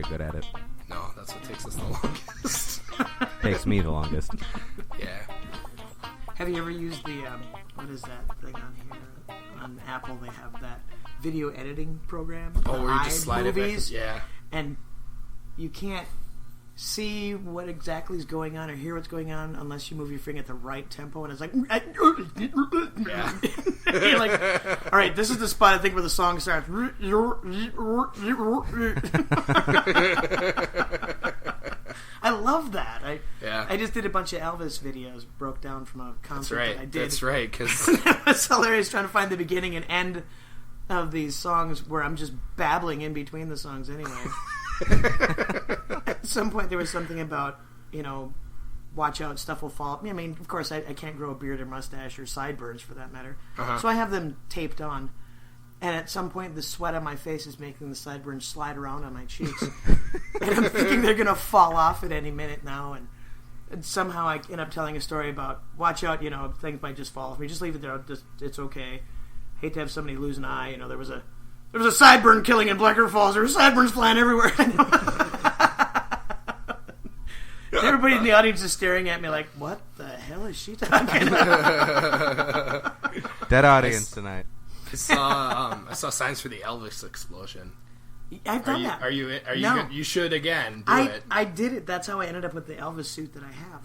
very good at it. No, that's what takes us the longest. Takes me the longest. Yeah. Have you ever used the, what is that thing on here? On Apple, they have that video editing program. Oh, where you just slide it back. Yeah. And you can't see what exactly is going on or hear what's going on unless you move your finger at the right tempo. And it's like... Yeah. You're like, all right, this is the spot, I think, where the song starts. I love that. I just did a bunch of Elvis videos, broke down from a concert that I did. That's right. Cause... It's hilarious trying to find the beginning and end of these songs where I'm just babbling in between the songs anyway. At some point there was something about, watch out, stuff will fall. I mean, of course, I can't grow a beard or mustache or sideburns for that matter. Uh-huh. So I have them taped on. And at some point, the sweat on my face is making the sideburns slide around on my cheeks. And I'm thinking they're going to fall off at any minute now. And somehow I end up telling a story about, watch out, things might just fall off. We just leave it there. It's okay. Hate to have somebody lose an eye. There was a sideburn killing in Black River Falls. There were sideburns flying everywhere. Everybody in the audience is staring at me like, what the hell is she talking about? Dead audience tonight. I saw signs for the Elvis explosion. I've done that. Are you No. good? You should again do it. I did it. That's how I ended up with the Elvis suit that I have.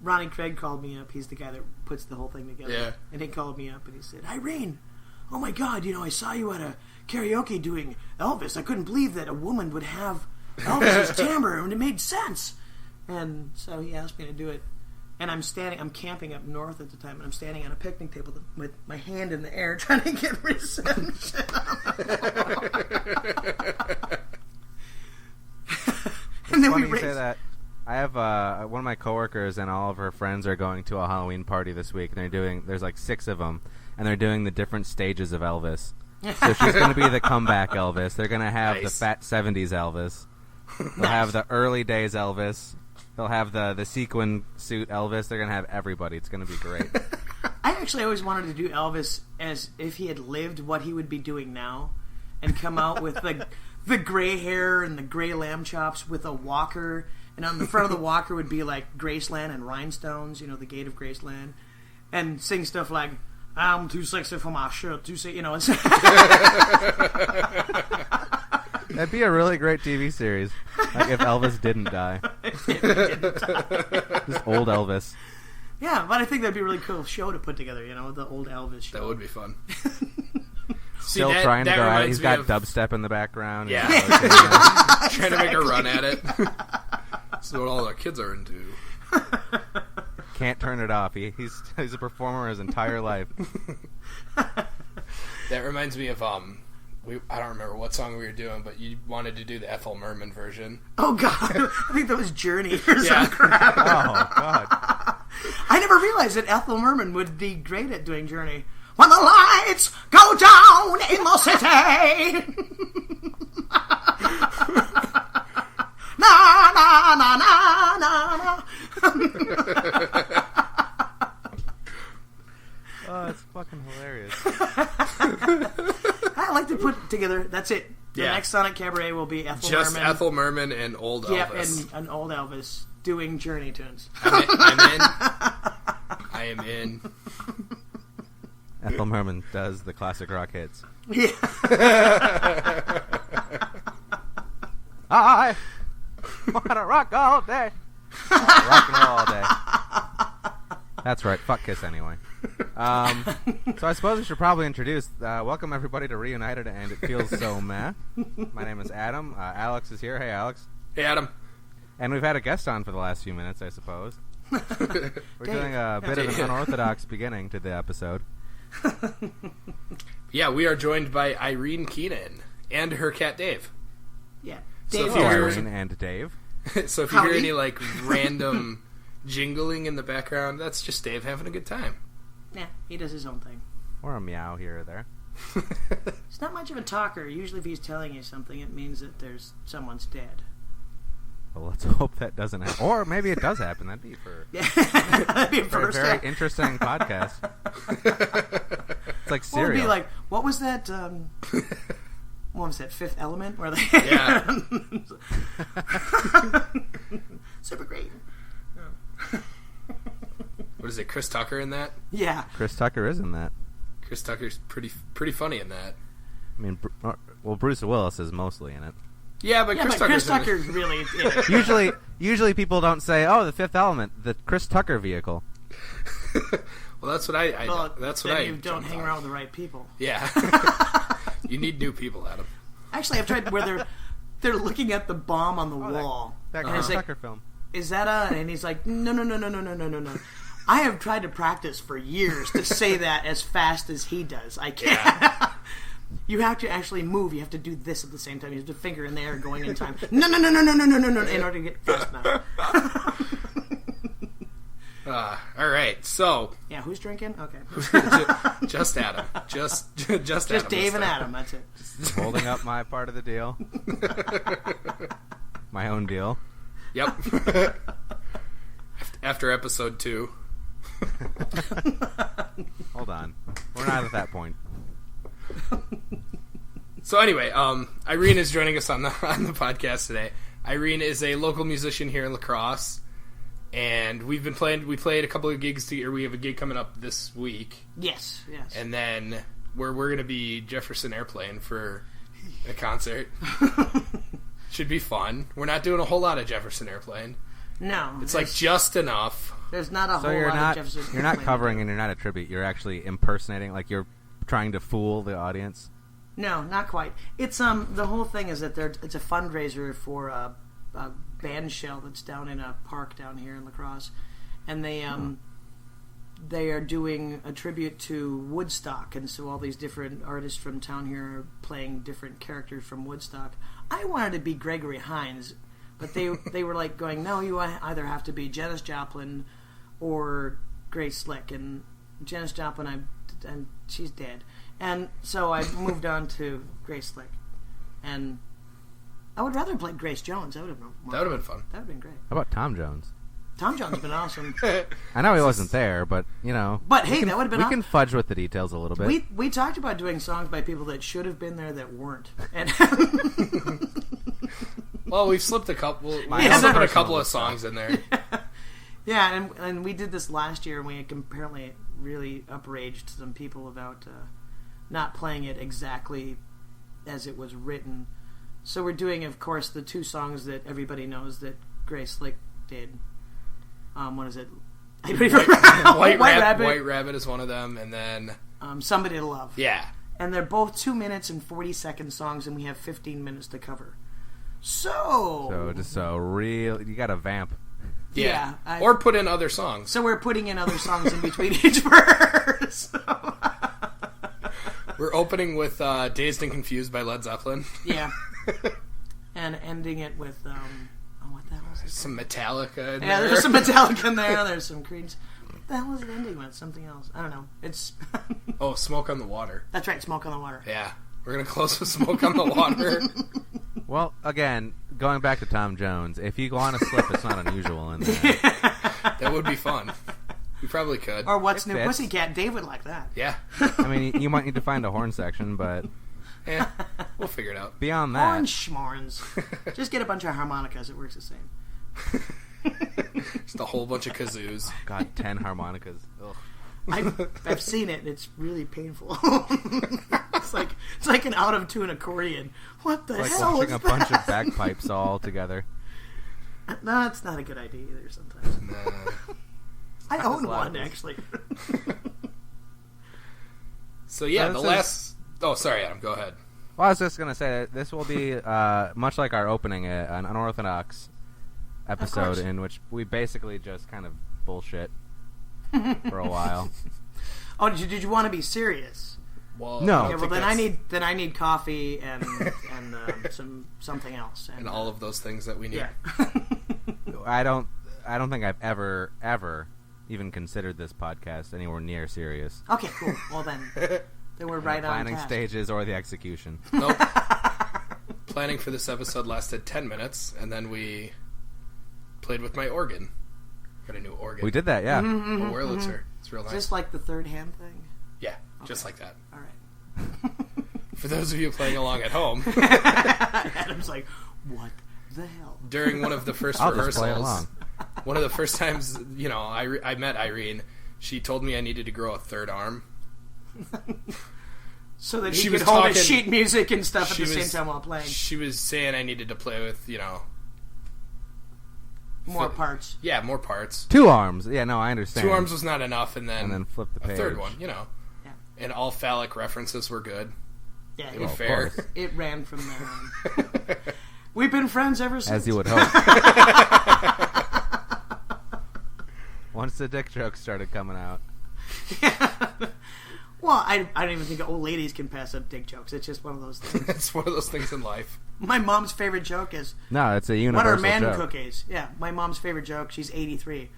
Ronnie Craig called me up. He's the guy that puts the whole thing together. Yeah. And he called me up and he said, Irene, oh my God, I saw you at a karaoke doing Elvis. I couldn't believe that a woman would have Elvis's timbre, and it made sense. And so he asked me to do it. And I'm camping up north at the time, and I'm standing on a picnic table with my hand in the air trying to get reception. And then funny you say that. I have one of my coworkers and all of her friends are going to a Halloween party this week, and there's like 6 of them, and they're doing the different stages of Elvis. So she's going to be the comeback Elvis. They're going to have the fat 70s Elvis. They'll have the early days Elvis. They'll have the sequin suit Elvis. They're going to have everybody. It's going to be great. I actually always wanted to do Elvis as if he had lived what he would be doing now, and come out with the gray hair and the gray lamb chops with a walker, and on the front of the walker would be like Graceland and rhinestones, the gate of Graceland, and sing stuff like, I'm too sexy for my shirt, too sexy, it's... That'd be a really great TV series. Like if Elvis didn't die. Just old Elvis. Yeah, but I think that'd be a really cool show to put together, the old Elvis show. That would be fun. Still trying to go out. He's got dubstep in the background. Yeah. Trying to make a run at it. That's what all our kids are into. Can't turn it off. He's a performer his entire life. That reminds me of I don't remember what song we were doing, but you wanted to do the Ethel Merman version. Oh God, I think that was Journey or some crap. Oh God, I never realized that Ethel Merman would be great at doing Journey. When the lights go down in the city. Na na na na na na. Oh, it's fucking hilarious. I like to put together. That's it. The next Sonic Cabaret will be Ethel Merman. Just Ethel Merman and old Elvis. Yeah, and an old Elvis doing Journey tunes. I'm in. I am in. Ethel Merman does the classic rock hits. Yeah. I wanna rock all day. Rock and roll all day. That's right. Fuck Kiss anyway. So I suppose we should probably introduce. Welcome everybody to Reunited, and it feels so meh. My name is Adam. Alex is here. Hey, Alex. Hey, Adam. And we've had a guest on for the last few minutes, I suppose. We're doing a bit of an unorthodox beginning to the episode. Yeah, we are joined by Irene Keenan and her cat Dave. Yeah, Dave. So Irene and Dave. So if you hear any random jingling in the background, that's just Dave having a good time. Yeah, he does his own thing. Or a meow here or there. He's not much of a talker. Usually if he's telling you something, it means that someone's dead. Well, let's hope that doesn't happen. Or maybe it does happen. That'd be that'd be for a very interesting podcast. It's like Serial. Well, it'd be like, what was that what was that, Fifth Element? Where they Yeah. Super great. What is it, Chris Tucker in that? Yeah. Chris Tucker is in that. Chris Tucker's pretty funny in that. I mean, Bruce Willis is mostly in it. Yeah, but Chris Tucker's really... Yeah. Usually people don't say, "Oh, the Fifth Element, the Chris Tucker vehicle." Well, that's what I You don't hang around with the right people. Yeah. You need new people, Adam. Actually, I've tried where they're looking at the bomb on the wall. That Chris Tucker film. Is that and he's like, no. I have tried to practice for years to say that as fast as he does. I can't. Yeah. You have to actually move. You have to do this at the same time. You have to finger in the air going in time. No, in order to get fast enough. All right, so yeah, who's drinking? Okay, just Adam, just Adam Dave and Adam. That's it. Just holding up my part of the deal, my own deal. Yep. After episode 2. Hold on, we're not at that point. So anyway, Irene is joining us on the podcast today. Irene is a local musician here in La Crosse. And we played a couple of gigs together. We have a gig coming up this week. Yes. And then we're going to be Jefferson Airplane for a concert. Should be fun. We're not doing a whole lot of Jefferson Airplane. No. It's like just enough. There's not a whole lot of Jefferson Airplane. You're not covering and you're not a tribute. You're actually impersonating, like you're trying to fool the audience. No, not quite. It's the whole thing is that it's a fundraiser for a band shell that's down in a park down here in La Crosse, and they are doing a tribute to Woodstock, and so all these different artists from town here are playing different characters from Woodstock. I wanted to be Gregory Hines, but they were like going, no, you either have to be Janis Joplin or Grace Slick, and Janis Joplin, she's dead, and so I moved on to Grace Slick, and I would rather play Grace Jones. That would have been fun. That would have been great. How about Tom Jones? Tom Jones has been awesome. I know he wasn't there, but, you know. But, hey, that would have been awesome. We can fudge with the details a little bit. We talked about doing songs by people that should have been there that weren't. And well, we've slipped a couple. We've slipped a couple of songs in there. Yeah, and we did this last year, and we apparently really upraged some people about not playing it exactly as it was written. So we're doing, of course, the 2 songs that everybody knows that Grace Slick did. What is it? White Rabbit. White Rabbit is one of them, and then Somebody to Love. Yeah. And they're both 2 minutes and 40-second songs, and we have 15 minutes to cover. So real. You got to vamp. Yeah. Or put in other songs. So we're putting in other songs in between each verse. We're opening with Dazed and Confused by Led Zeppelin. Yeah. And ending it with, what the hell was it? Some Metallica in there. Yeah, there's some Metallica in there. There's some Creeds. What the hell was it ending with? Something else. I don't know. It's... Smoke on the Water. That's right, Smoke on the Water. Yeah. We're going to close with Smoke on the Water. Well, again, going back to Tom Jones, if you go on a slip, it's not unusual in there. That would be fun. We probably could. Or What's New Pussycat? Dave would like that. Yeah. I mean, you might need to find a horn section, but... Yeah, we'll figure it out. Beyond that... Horn schmorns. Just get a bunch of harmonicas. It works the same. Just a whole bunch of kazoos. Oh, God, 10 harmonicas. Ugh. I've seen it. It's really painful. It's like an out of tune accordion. What the hell? Like watching a bunch of bagpipes all together. No, it's not a good idea either. Sometimes. No. I own one actually. So yeah, the last. Oh, sorry, Adam. Go ahead. Well, I was just gonna say that this will be much like our opening, an unorthodox episode in which we basically just kind of bullshit for a while. Oh, did you want to be serious? Well, no. Okay, well then I need coffee and something else and all of those things that we need. Yeah. I don't think I've ever even considered this podcast anywhere near serious. Okay, cool. Well then we're right on planning stages or the execution. Nope. Planning for this episode lasted 10 minutes, and then we played with my organ. Got a new organ. We did that, yeah. A Wurlitzer. It's real nice. Just like the third hand thing? Yeah, just like that. All right. For those of you playing along at home. Adam's like, what the hell? During one of the first rehearsals, one of the first times, I met Irene, she told me I needed to grow a third arm. So that he could hold his sheet music and stuff at the same time while playing. She was saying I needed to play with, more parts. Yeah, more parts. 2 arms. Yeah, no, I understand. 2 arms was not enough, and then flip the page. A third one, Yeah. And all phallic references were good. Yeah, they were fair. It ran from there on. We've been friends ever since. As you would hope. Once the dick jokes started coming out. Yeah. Well, I don't even think old ladies can pass up dick jokes. It's just one of those things. It's one of those things in life. My mom's favorite joke is... No, it's a universal joke. What are man joke. cookies? Yeah, my mom's favorite joke. She's 83.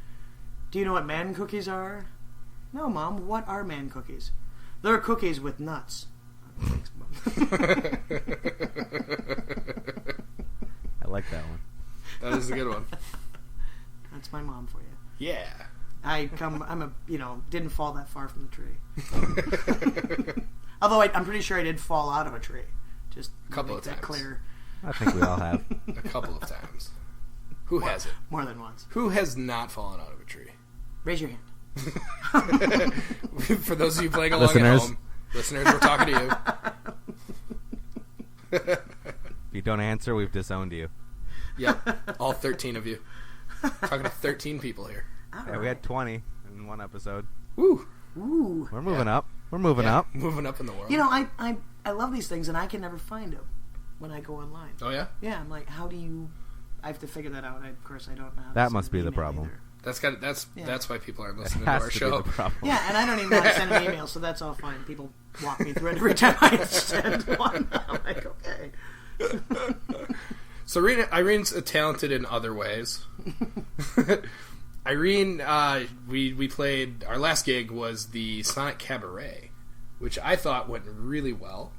Do you know what man cookies are? No, Mom. What are man cookies? They're cookies with nuts. Thanks, Mom. I like that one. That is a good one. That's my mom for you. Yeah. Didn't fall that far from the tree. Although I'm pretty sure I did fall out of a tree. Just a couple of that times. Clear. I think we all have. A couple of times. Who hasn't? More than once. Who has not fallen out of a tree? Raise your hand. For those of you playing along at home, listeners, we're talking to you. If you don't answer, we've disowned you. Yep, all 13 of you. Talking to 13 people here. Yeah, we had 20 in one episode. Woo! Ooh. We're moving up. We're moving up. Moving up in the world. I love these things, and I can never find them when I go online. Oh, yeah? Yeah, I'm like, how do you... I have to figure that out. Of course, I don't know how to That send must be an the email problem. either. That's why people aren't listening It to has our to show. be the problem. Yeah, and I don't even know how to send an email, so that's all fine. People walk me through it every time I send one. I'm like, okay. So Irene's talented in other ways. Irene, we played, our last gig was the Sonic Cabaret, which I thought went really well.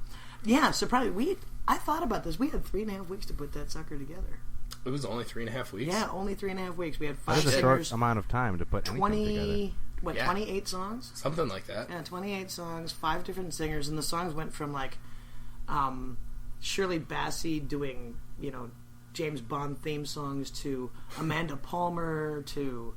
Yeah, so probably I thought about this. We had 3.5 weeks to put that sucker together. It was only 3.5 weeks? Yeah, only 3.5 weeks. We had 5 That is a singers. short amount of time to put anything together. 28 songs? Something like that. Yeah, 28 songs, 5 different singers, and the songs went from Shirley Bassey doing, James Bond theme songs to Amanda Palmer to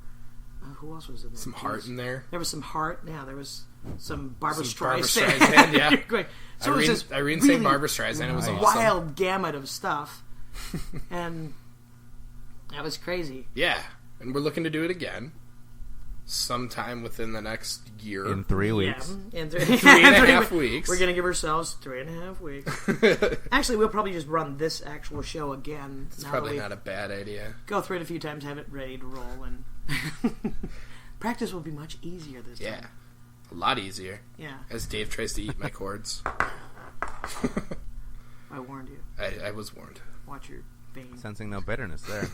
who else was in there? Some heart in there. There was some heart. Yeah, there was some Barbra Streisand. Barbra Streisand, yeah. So Irene sang Barbra Streisand. It was awesome. Wild gamut of stuff, and that was crazy. Yeah, and we're looking to do it again sometime within the next year. In 3 weeks. Yeah, in 3.5 weeks. We're going to give ourselves 3.5 weeks. Actually, we'll probably just run this actual show again. It's probably not a bad idea. Go through it a few times, have it ready to roll, and practice will be much easier this time. Yeah, a lot easier. Yeah. As Dave tries to eat my chords. I warned you. I was warned. Watch your veins. Sensing no bitterness there.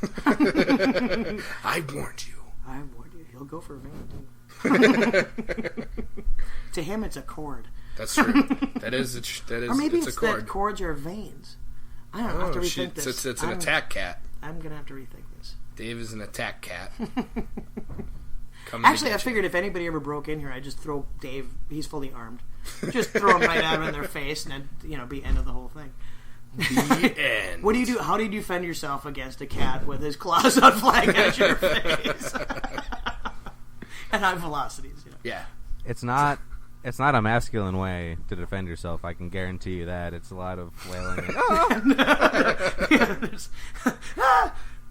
I warned you. I warned you. He'll go for a vein, too. To him, it's a chord. That's true. That is. Or maybe it's a chord. that chords are veins. I don't know. I have to rethink this. It's an attack cat. I'm going to have to rethink this. Dave is an attack cat. Actually, I figured if anybody ever broke in here, I'd just throw Dave. He's fully armed. Just throw him right at him in their face, and then, be end of the whole thing. The end. What do you do? How do you defend yourself against a cat with his claws out flying at your face? At high velocities, Yeah. It's not a masculine way to defend yourself. I can guarantee you that. It's a lot of flailing.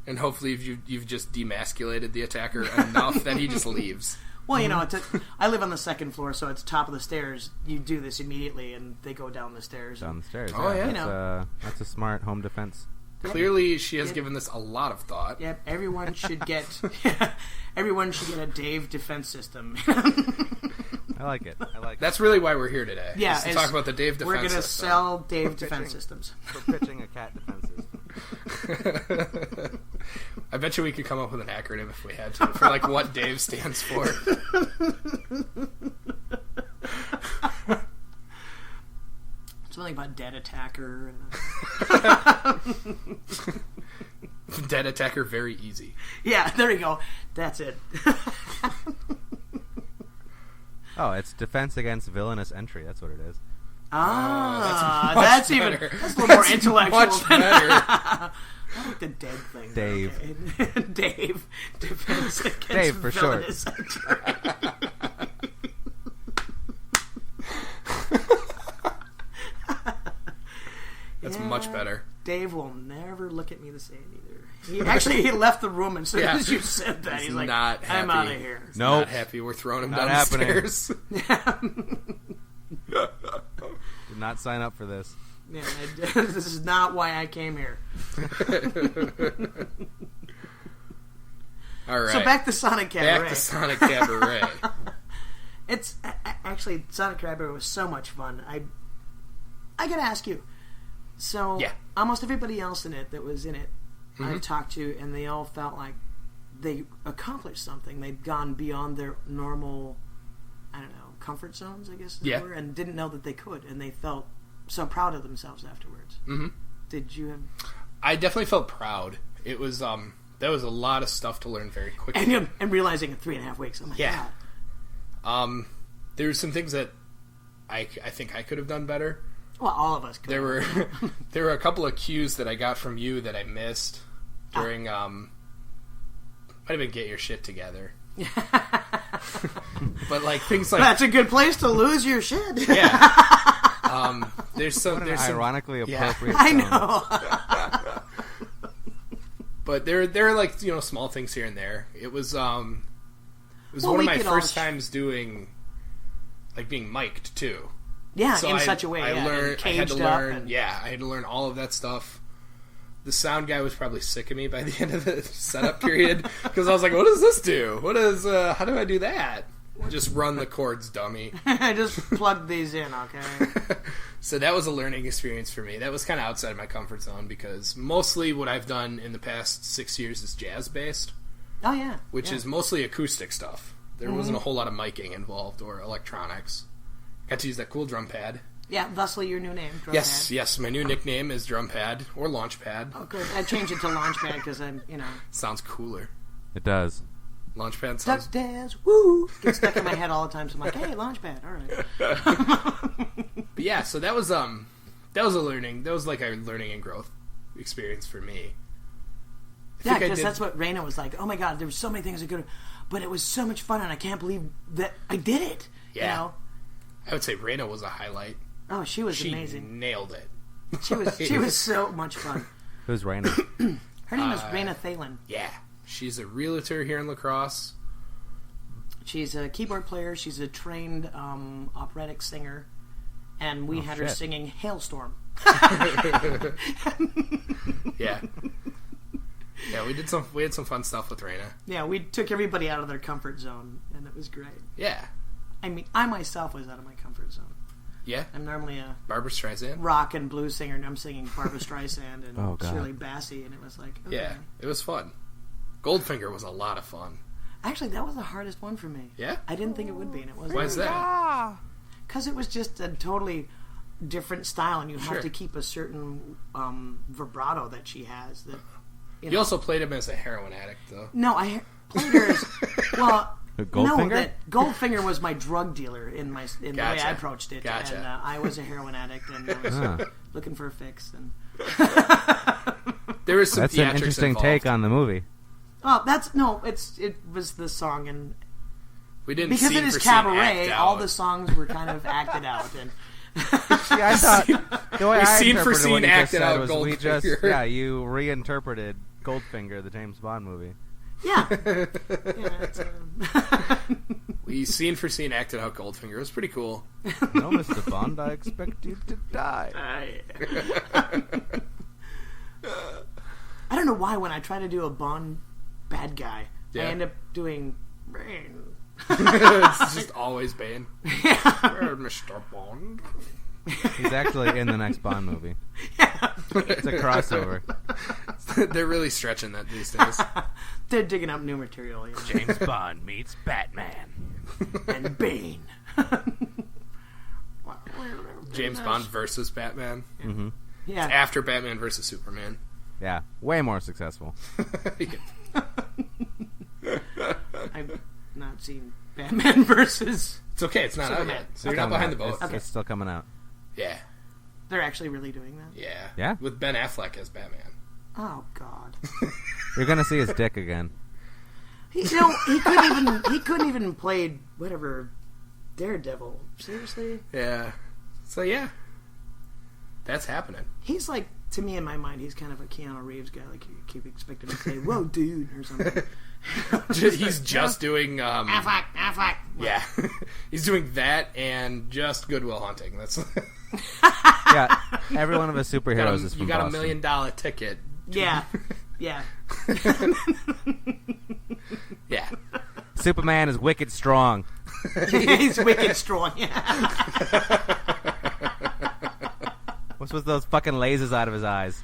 And hopefully you've just demasculated the attacker enough that he just leaves. Well, I live on the second floor, so it's top of the stairs. You do this immediately, and they go down the stairs. Down the stairs. Oh, yeah. That's a smart home defense. Clearly, she has given this a lot of thought. Yep, everyone should get a Dave defense system. I like it. That's really why we're here today. Yeah, is to talk about the Dave defense system. We're going to system. sell Dave defense systems. We're pitching a cat defense system. I bet you we could come up with an acronym if we had to for what Dave stands for. Something about dead attacker. Dead attacker, very easy. Yeah, there you go. That's it. Oh, it's defense against villainous entry. That's what it is. That's a little more intellectual. Much better. I like the dead thing. Dave. Okay. Dave. Defense against Dave, for short. That's much better. Dave will never look at me the same either. He left the room as soon as you said that. He's like, not happy. I'm out of here. Nope. Not happy. We're throwing him Not downstairs. Did not sign up for this. Yeah, this is not why I came here. All right. So back to Sonic Cabaret. Back to Sonic Cabaret. It's actually Sonic Cabaret was so much fun. I gotta ask you. So almost everybody else in it that was in it, I talked to, and they all felt like they accomplished something. They'd gone beyond their normal, I don't know, comfort zones, I guess they were, and didn't know that they could, and they felt so proud of themselves afterwards. Mm-hmm. Did you have? I definitely felt proud. It was that was a lot of stuff to learn very quickly, and realizing in 3.5 weeks. Oh my god. There were some things that I think I could have done better. Well, all of us could. There were a couple of cues that I got from you that I missed during might have been Get Your Shit Together. But like things like that's a good place to lose your shit. Yeah. There's some ironically appropriate. I know. But there are like small things here and there. It was one of my first times doing like being mic'd too. Yeah, so in such a way. I had to learn all of that stuff. The sound guy was probably sick of me by the end of the setup period because I was like, "What does this do? How do I do that?" Just run the chords, dummy. Just plug these in, okay? So that was a learning experience for me. That was kind of outside of my comfort zone because mostly what I've done in the past 6 years is jazz based. Oh yeah, which is mostly acoustic stuff. There wasn't a whole lot of miking involved or electronics. Got to use that cool drum pad. Yeah, thusly your new name, Drum Yes, Pad. yes, my new nickname is Drum Pad or Launch Pad. Oh, good. I changed it to Launch Pad because I'm, Sounds cooler. It does. Launch Pad sounds... Duck woo! Gets stuck in my head all the time, so I'm like, hey, Launch Pad, alright. But yeah, so that was a learning, that was like a learning and growth experience for me. Yeah, because that's what Raina was like, oh my god, there were so many things I could have, but it was so much fun and I can't believe that I did it. Yeah. I would say Raina was a highlight. Oh, she was she amazing. She nailed it. She was so much fun. Who's Raina? Her name is Raina Thalen. Yeah. She's a realtor here in La Crosse. She's a keyboard player. She's a trained operatic singer. And we had her singing Hailstorm. Yeah. Yeah, we had some fun stuff with Raina. Yeah, we took everybody out of their comfort zone, and it was great. Yeah. I mean, I myself was out of my comfort zone. Yeah. I'm normally a Barbra Streisand rock and blues singer, and I'm singing Barbra Streisand and Shirley Bassey, and it was like, okay. Yeah, it was fun. Goldfinger was a lot of fun. Actually, that was the hardest one for me. Yeah? I didn't think it would be, and it wasn't. Why is that? Because it was just a totally different style, and you have to keep a certain vibrato that she has. That you also played him as a heroin addict, though. No, I played her as Goldfinger? No, that Goldfinger was my drug dealer in the way I approached it. Gotcha. And I was a heroin addict, and I was looking for a fix. And there was some That's an theatrics interesting involved. take on the movie. Oh, it was the song, and we didn't because scene it is for scene cabaret. act All out. the songs were kind of acted out, and I thought the way I scene for interpreted scene what you just acted said out was we just Goldfinger. you reinterpreted Goldfinger, the James Bond movie. yeah. We scene for scene acted out Goldfinger. It was pretty cool. No, Mr. Bond, I expect you to die. I don't know why when I try to do a Bond bad guy, I end up doing Bane. It's just always Bane. Mr. Bond. He's actually in the next Bond movie. Yeah. It's a crossover. They're really stretching that these days. They're digging up new material. James Bond meets Batman. And Bane. James Bond versus Batman. Mm-hmm. Yeah. It's after Batman versus Superman. Yeah, way more successful. I've not seen Batman versus... It's okay, it's not Superman. out yet. So you're not behind the boat. It's still coming out. Yeah. They're actually really doing that? Yeah. Yeah? With Ben Affleck as Batman. Oh, God. You're going to see his dick again. He couldn't even play whatever Daredevil. Seriously? Yeah. So, yeah. That's happening. He's like, to me in my mind, he's kind of a Keanu Reeves guy. Like, you keep expecting him to say, whoa, dude, or something. He's just doing... Affleck. Yeah. He's doing that and just Good Will Hunting. That's... Yeah, every one of his superheroes is from You got Boston. $1 million ticket. Yeah. Yeah. Yeah. Superman is wicked strong. He's wicked strong. Yeah. What's with those fucking lasers out of his eyes?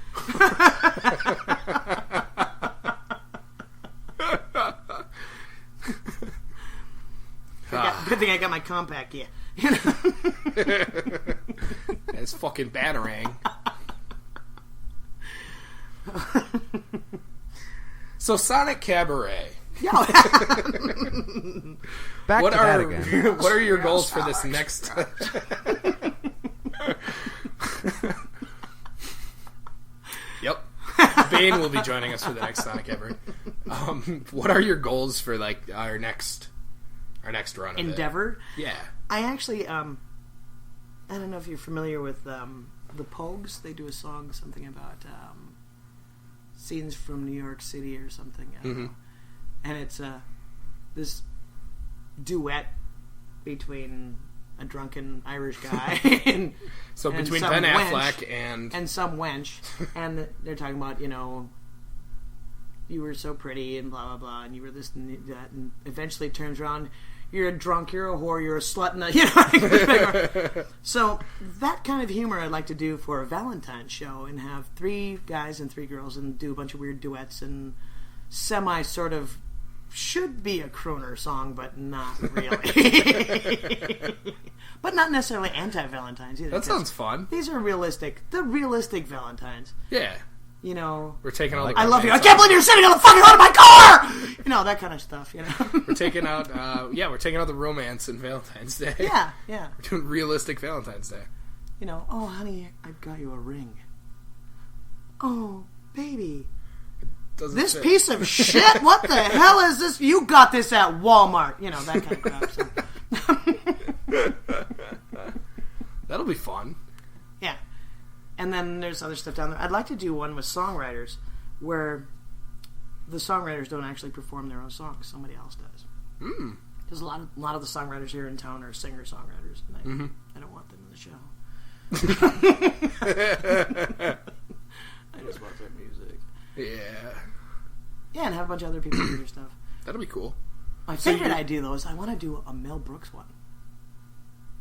Good thing I got my compact gear. It's fucking Batarang. So Sonic Cabaret. Back What to that are again. what are your goals for this next? Yep. Bane will be joining us for the next Sonic Cabaret. What are your goals for like our next run of Endeavor? it? Yeah. I actually, I don't know if you're familiar with the Pogues. They do a song, something about scenes from New York City or something. I don't know. And it's this duet between a drunken Irish guy and between some Ben wench, Affleck and some wench, and they're talking about, you know, you were so pretty and blah blah blah, and you were this and that, and eventually it turns around, you're a drunk, you're a whore, you're a slut, and you know. So that kind of humor I'd like to do for a Valentine's show and have 3 guys and 3 girls and do a bunch of weird duets and semi sort of should be a crooner song, but not really. But not necessarily anti-Valentine's either. that sounds fun. These are realistic Valentines. Yeah. You know, We're taking all the I love you. I romance can't believe you're sitting on the fucking hood of my car. You know, that kind of stuff. You know, We're taking out we're taking out the romance in Valentine's Day. yeah. We're doing realistic Valentine's Day. You know, oh honey, I've got you a ring. Oh baby, Doesn't this fit. piece of shit. What the hell is this? You got this at Walmart. You know, that kind of crap. So. That'll be fun. Yeah. And then there's other stuff down there. I'd like to do one with songwriters where the songwriters don't actually perform their own songs. Somebody else does. Because a lot of the songwriters here in town are singer-songwriters, and I don't want them in the show. I just want their music. Yeah. Yeah, and have a bunch of other people do their stuff. That'll be cool. My favorite idea, though, is I want to do a Mel Brooks one.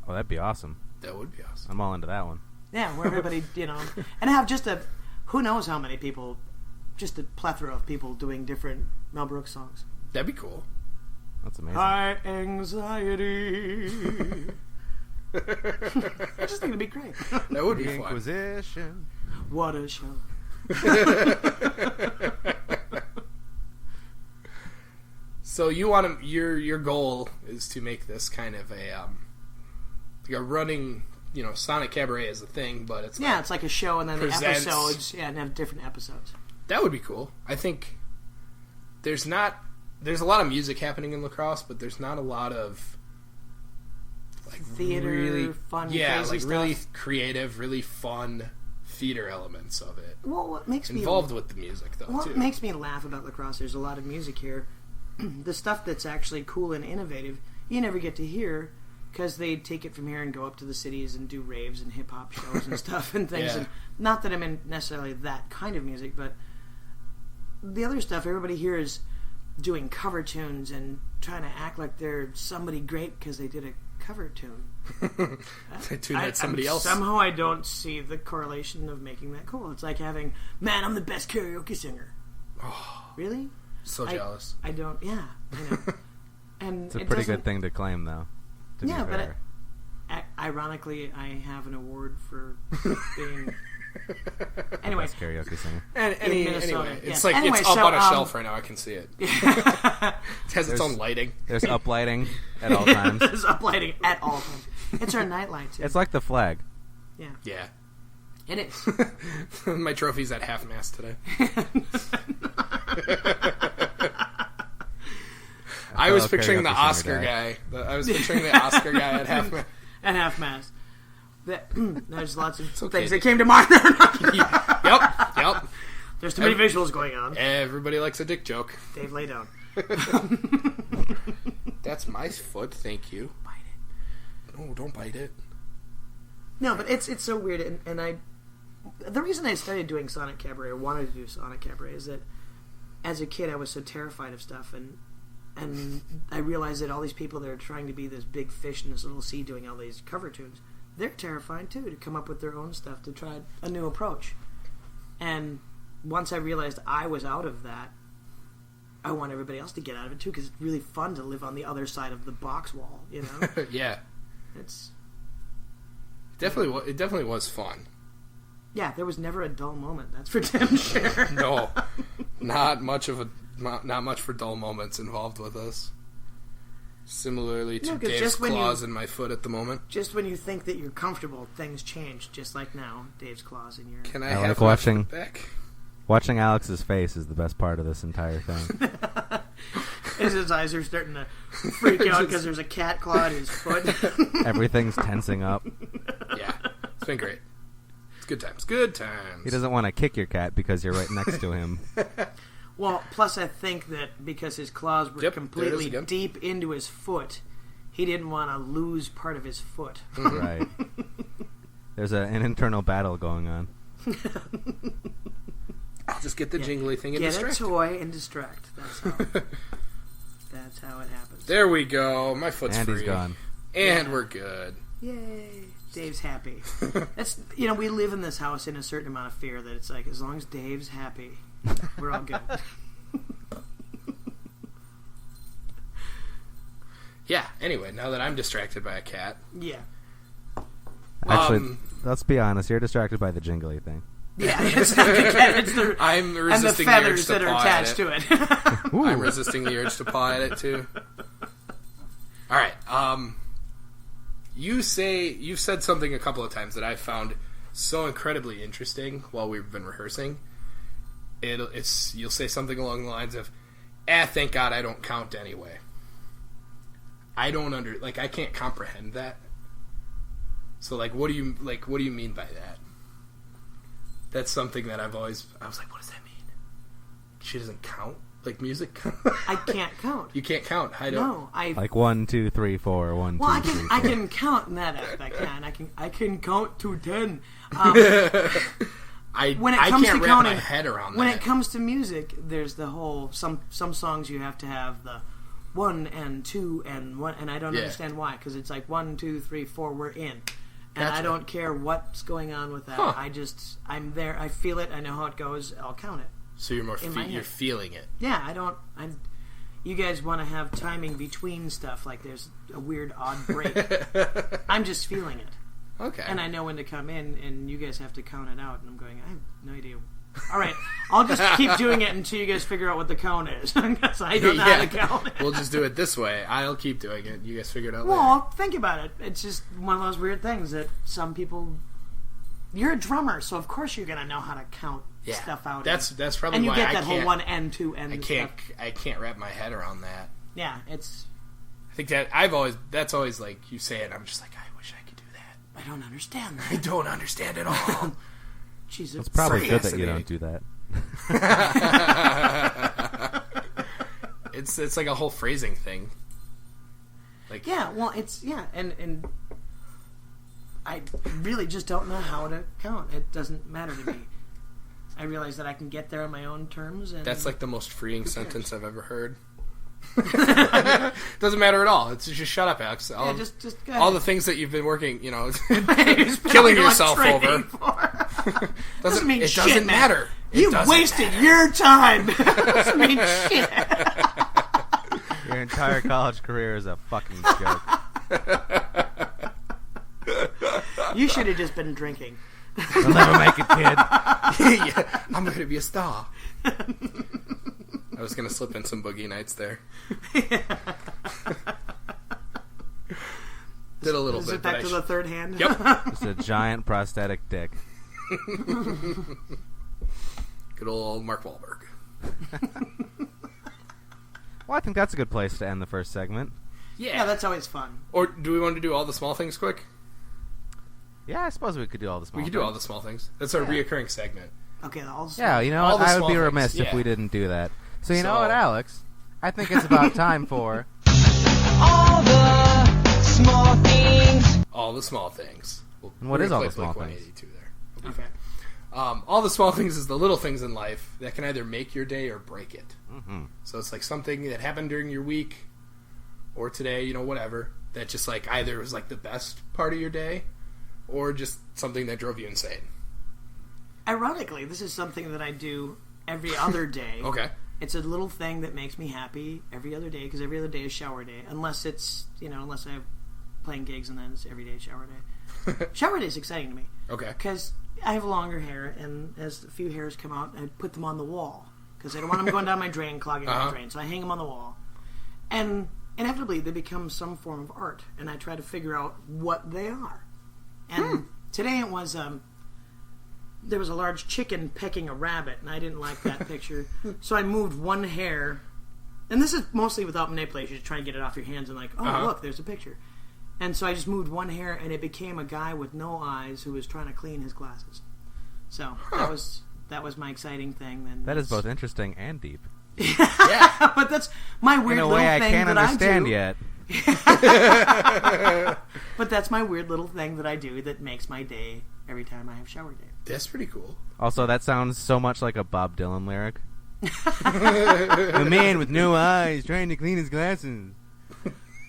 Oh, that'd be awesome. That would be awesome. I'm all into that one. Yeah, where everybody, you know, and have just who knows how many people, just a plethora of people doing different Mel Brooks songs. That'd be cool. That's amazing. High anxiety. I just think it'd be great. That would be The fun. Inquisition. What a show. So you want to, your goal is to make this kind of a running, you know, Sonic Cabaret is a thing, but it's Yeah, it's like a show, and then the presents- episodes, and have different episodes. that would be cool. I think there's a lot of music happening in lacrosse, but there's not a lot of like Theater, really fun, yeah, crazy like stuff. really creative, really fun theater elements of it. Well, what makes Involved with the music though, What too. makes me laugh about lacrosse, there's a lot of music here. The stuff that's actually cool and innovative, you never get to hear because they take it from here and go up to the cities and do raves and hip-hop shows and stuff and things. Yeah. And not that I'm in necessarily that kind of music, but the other stuff, everybody here is doing cover tunes and trying to act like they're somebody great because they did a cover tune. Tune that somebody else. Somehow I don't see the correlation of making that cool. It's like having, man, I'm the best karaoke singer. Really? So jealous. I don't. Yeah, I know. And It's a it pretty doesn't- good thing to claim, though. To Yeah, be but fair. ironically, I have an award for being. Anyway, Best karaoke singer. Anyway, Minnesota, it's yes. like Anyway, it's up so, on a shelf right now. I can see it. It has its own lighting. There's uplighting at all times. It's uplighting at all times. It's our nightlight too. It's like the flag. Yeah. Yeah. It is. My trophy's at half-mast today. I was picturing the Oscar guy. I was picturing the Oscar guy at half-mast. At half-mast. There's lots of things that came to mind. Yep. There's too many visuals going on. Everybody likes a dick joke. Dave, lay down. That's my foot, thank you. Bite it. No, don't bite it. No, but it's so weird, and the reason I started doing Sonic Cabaret, or wanted to do Sonic Cabaret, is that as a kid I was so terrified of stuff, and I realized that all these people that are trying to be this big fish in this little sea doing all these cover tunes, they're terrified too, to come up with their own stuff, to try a new approach. And once I realized I was out of that, I want everybody else to get out of it too, because it's really fun to live on the other side of the box wall, you know? Yeah. It definitely was fun. Yeah, there was never a dull moment. That's for damn sure. No, not much for dull moments involved with us. Similarly to Dave's claws in my foot at the moment. Just when you think that you're comfortable, things change. Just like now, Dave's claws in your. Can I have my foot back? Watching Alex's face is the best part of this entire thing. As his eyes are starting to freak out because there's a cat claw in his foot. Everything's tensing up. Yeah, it's been great. It's good times. Good times. He doesn't want to kick your cat because you're right next to him. Well, plus I think that because his claws were completely deep into his foot, he didn't want to lose part of his foot. Right. There's an internal battle going on. I'll just get the jingly thing and distract. Get a toy and distract. That's how it happens. There we go. My foot's free. And he's gone. And we're good. Yay. Dave's happy. That's we live in this house in a certain amount of fear that it's like, as long as Dave's happy, we're all good. Yeah, anyway, now that I'm distracted by a cat. Yeah. Actually, let's be honest, you're distracted by the jingly thing. Yeah, it's not the cat, it's the, I'm resisting and the the urge feathers to that are attached to it. I'm resisting the urge to paw at it too. Alright, you've said something a couple of times that I found so incredibly interesting while we've been rehearsing. You'll say something along the lines of, thank God I don't count anyway. I can't comprehend that. So what do you mean by that? That's something that I was like, what does that mean? She doesn't count? Like music? I can't count. You can't count. I don't. No, like 1, 2, 3, 4, 1, well, 2, 3, 4. I can count in that aspect. I can count to 10. When it comes to can't wrap counting, my head around when that. it comes to music, there's the whole some songs you have to have the 1 and 2 and 1, and I don't understand why, because it's like 1, 2, 3, 4, we're in. And I don't care what's going on with that. Huh. I'm there. I feel it. I know how it goes. I'll count it. So you're you're feeling it. Yeah, you guys want to have timing between stuff, like there's a weird odd break. I'm just feeling it. Okay. And I know when to come in, and you guys have to count it out. And I'm going, I have no idea. All right, I'll just keep doing it until you guys figure out what the count is, because I don't know how to count it. We'll just do it this way. I'll keep doing it. You guys figure it out Well, later. think about it. It's just one of those weird things that some people... You're a drummer, so of course you're going to know how to count stuff out. That's probably and you why get I that can't, whole 1 and 2 and I can't wrap my head around that. Yeah, it's... I think that that's always like you say it, I'm just like, I wish I could do that. I don't understand that. I don't understand at all. Jesus. It's probably good that you don't do that. It's like a whole phrasing thing. Like, yeah, well, and I really just don't know how to count. It doesn't matter to me. I realize that I can get there on my own terms. And that's like the most freeing sentence I've ever heard. Doesn't matter at all. It's just shut up, Alex. Just go ahead. All the things that you've been working, killing yourself over. Doesn't mean shit. It doesn't matter. You wasted your time. Doesn't mean shit. Your entire college career is a fucking joke. You should have just been drinking. You'll never make it, kid. Yeah, I'm going to be a star. I was going to slip in some Boogie Nights there. Did a little Is bit. it back to the third hand? Yep. It's a giant prosthetic dick. Good old Mark Wahlberg. Well, I think that's a good place to end the first segment. Yeah, that's always fun. Or do we want to do all the small things quick? Yeah, I suppose we could do all the small We could do all the small things. That's our reoccurring segment. Okay, Yeah, you know all what? the I would small be things, remiss if yeah. we didn't do that. So you know what, Alex? I think it's about time for... All the small things. All the small things. And what is all the small Blink things? 182 there. We'll be fine. All the small things is the little things in life that can either make your day or break it. Mm-hmm. So it's like something that happened during your week or today, you know, whatever, that just like either was like the best part of your day or just something that drove you insane. Ironically, this is something that I do every other day. Okay. It's a little thing that makes me happy every other day, because every other day is shower day. Unless it's, unless I'm playing gigs and then it's every day shower day. Shower day is exciting to me. Okay. Because I have longer hair, and as a few hairs come out, I put them on the wall. Because I don't want them going down my drain, clogging my drain. So I hang them on the wall. And inevitably, they become some form of art. And I try to figure out what they are. And today it was... there was a large chicken pecking a rabbit, and I didn't like that picture. So I moved one hair, and this is mostly without manipulation, just trying to get it off your hands and like, oh, look, there's a picture. And so I just moved one hair, and it became a guy with no eyes who was trying to clean his glasses. So that was my exciting thing. Then That is both interesting and deep. Yeah. But that's my weird In a little way I thing can't that understand I do. yet. But that's my weird little thing that I do that makes my day every time I have shower day. That's pretty cool. Also, that sounds so much like a Bob Dylan lyric. A man with no eyes trying to clean his glasses.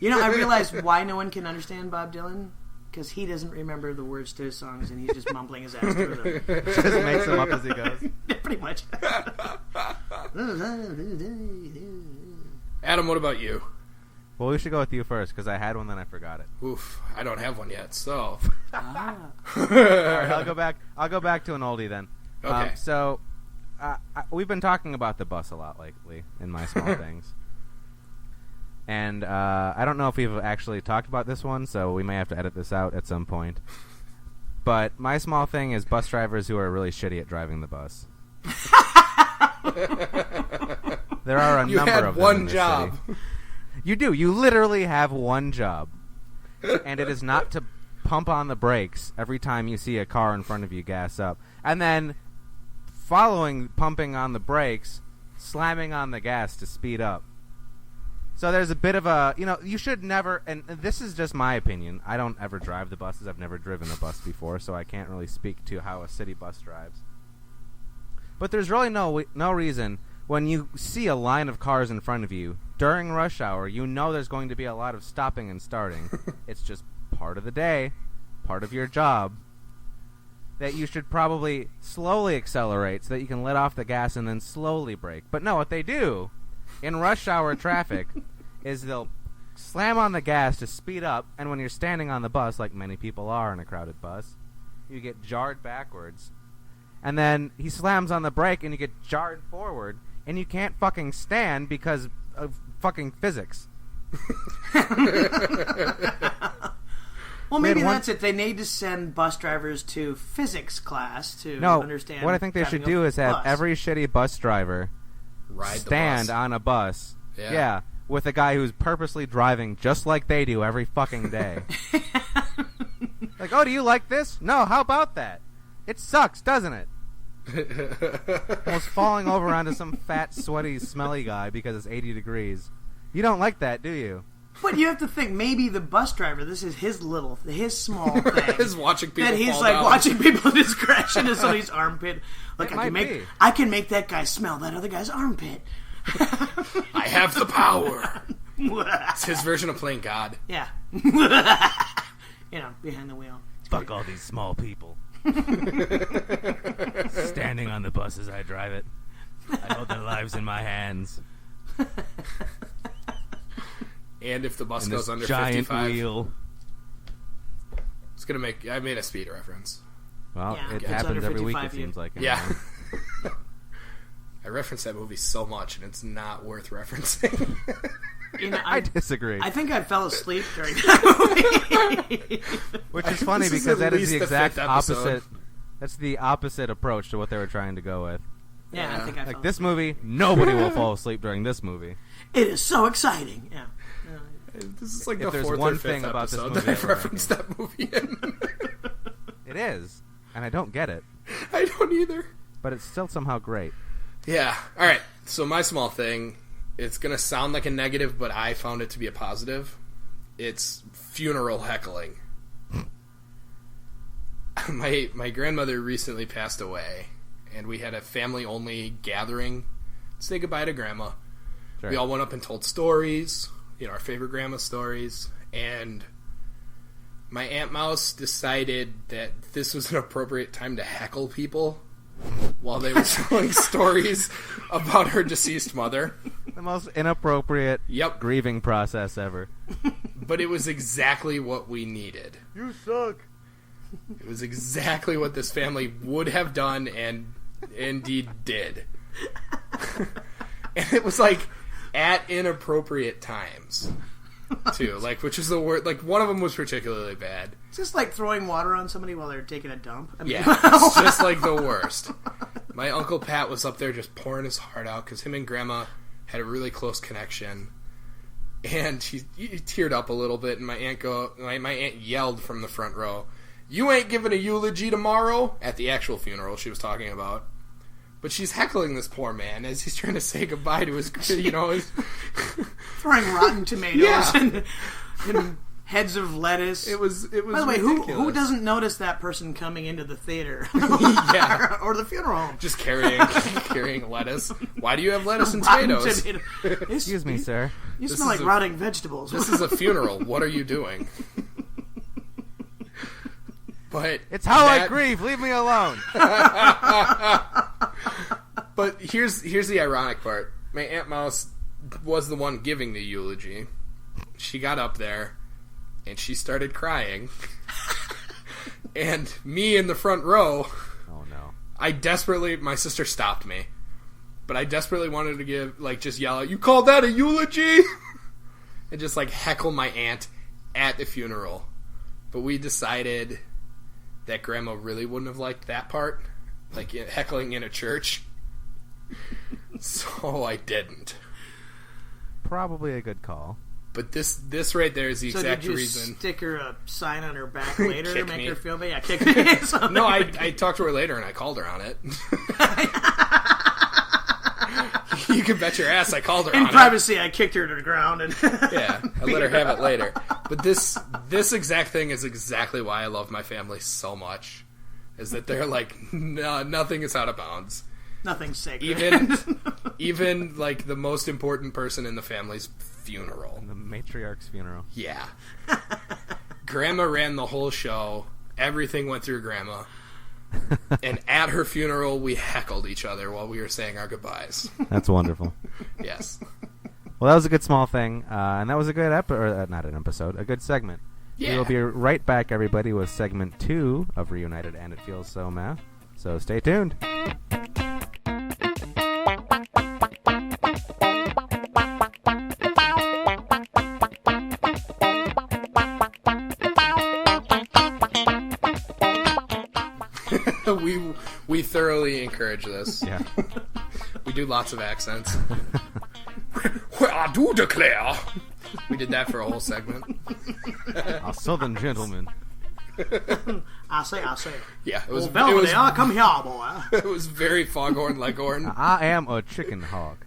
I realized why no one can understand Bob Dylan. Because he doesn't remember the words to his songs, and he's just mumbling his ass through them. Just makes them up as he goes. Pretty much. Adam, what about you? Well, we should go with you first, because I had one, then I forgot it. Oof, I don't have one yet, so... All right, I'll go back to an oldie then. Okay. We've been talking about the bus a lot lately in My Small Things. And I don't know if we've actually talked about this one, so we may have to edit this out at some point. But my small thing is bus drivers who are really shitty at driving the bus. There are a number of them one in this job. city. You do. You literally have one job. And it is not to pump on the brakes every time you see a car in front of you gas up. And then, following pumping on the brakes, slamming on the gas to speed up. So there's a bit of a, you should never, and this is just my opinion. I don't ever drive the buses. I've never driven a bus before, so I can't really speak to how a city bus drives. But there's really no reason when you see a line of cars in front of you during rush hour, there's going to be a lot of stopping and starting. It's just part of the day, part of your job, that you should probably slowly accelerate so that you can let off the gas and then slowly brake. But no, what they do in rush hour traffic is they'll slam on the gas to speed up, and when you're standing on the bus, like many people are in a crowded bus, you get jarred backwards. And then he slams on the brake, and you get jarred forward, and you can't fucking stand because of fucking physics. Well, maybe that's it. They need to send bus drivers to physics class to understand. What I think they should do is have every shitty bus driver stand on a bus. Yeah, with a guy who's purposely driving just like they do every fucking day. Like, oh, do you like this? No, how about that? It sucks, doesn't it? Almost falling over onto some fat, sweaty, smelly guy because it's 80 degrees. You don't like that, do you? But you have to think, maybe the bus driver, this is his small thing. He's watching people that he's fall like down. Watching people just crash into somebody's armpit. Look, It I can make that guy smell that other guy's armpit. I have the power. It's his version of playing God. Yeah. Behind the wheel. Fuck all these small people. Standing on the bus as I drive it. I hold their lives in my hands. And if the bus And goes this under giant 55, wheel. it's gonna make. I made a speed reference. Well, Yeah, it it's happens under every week. 55, It seems like. Yeah. I reference that movie so much, and it's not worth referencing. I disagree. I think I fell asleep during that movie. Which is funny This is because at that is the least the exact fifth episode. opposite. That's the opposite approach to what they were trying to go with. Yeah, I think I fell Like this movie, nobody will fall asleep during this movie. It is so exciting. Yeah. This is like If the there's fourth one or thing fifth about this episode movie that I've that we're referenced that movie in. It is, and I don't get it, I don't either. but it's still somehow great. Yeah. All right. So my small thing, it's going to sound like a negative, but I found it to be a positive. It's funeral heckling. My grandmother recently passed away, and we had a family-only gathering to say goodbye to Grandma. Sure. We all went up and told stories, our favorite grandma stories, and my Aunt Mouse decided that this was an appropriate time to heckle people while they were telling stories about her deceased mother. The most inappropriate Yep. grieving process ever. But it was exactly what we needed. You suck. It was exactly what this family would have done and indeed did. And it was like at inappropriate times too, like, which is the word. Like, one of them was particularly bad. It's just like throwing water on somebody while they're taking a dump. I mean, Yeah, it's just like the worst. My Uncle Pat was up there just pouring his heart out because him and Grandma had a really close connection, and he teared up a little bit. And my aunt yelled from the front row, "You ain't giving a eulogy tomorrow!" At the actual funeral she was talking about. But she's heckling this poor man as he's trying to say goodbye to his his throwing rotten tomatoes Yeah. and heads of lettuce. It was. By the way, who ridiculous. doesn't notice that person coming into the theater? Yeah. or the funeral home? Just carrying lettuce. Why do you have lettuce and Rotten tomatoes? tomato. Excuse me, sir. You This smell is like a- rotting vegetables. This is a funeral. What are you doing? But It's how I that- grieve. Leave me alone. But here's the ironic part. My Aunt Mouse was the one giving the eulogy. She got up there and she started crying. And me in the front row, Oh no. my sister stopped me. But I desperately wanted to just yell out, "You call that a eulogy?" And just heckle my aunt at the funeral. But we decided that Grandma really wouldn't have liked that part, heckling in a church. So I didn't. Probably a good call. But this right there is the So exact did you reason. stick her a sign on her back later to Kick make me. her feel bad? Yeah, kick me. So No, I talked to her later and I called her on it. You can bet your ass I called her in on privacy, I kicked her to the ground and it. Yeah, I let her have it later. But this exact thing is exactly why I love my family so much. Is that they're no, nothing is out of bounds. nothing's sacred. Even the most important person in the family's funeral. The matriarch's funeral. Yeah. Grandma ran the whole show. Everything went through Grandma. And at her funeral, we heckled each other while we were saying our goodbyes. That's wonderful. Yes. Well, that was a good small thing, and that was a good not an episode, a good segment. Yeah. We will be right back, everybody, with segment 2 of Reunited, and it feels so meh. So stay tuned. We thoroughly encourage this. Yeah. We do lots of accents. Well, I do declare. We did that for a whole segment. A southern gentleman. I say. Yeah, it was. Belvedere, come here, boy. It was very Foghorn Leghorn. I am a chicken hog.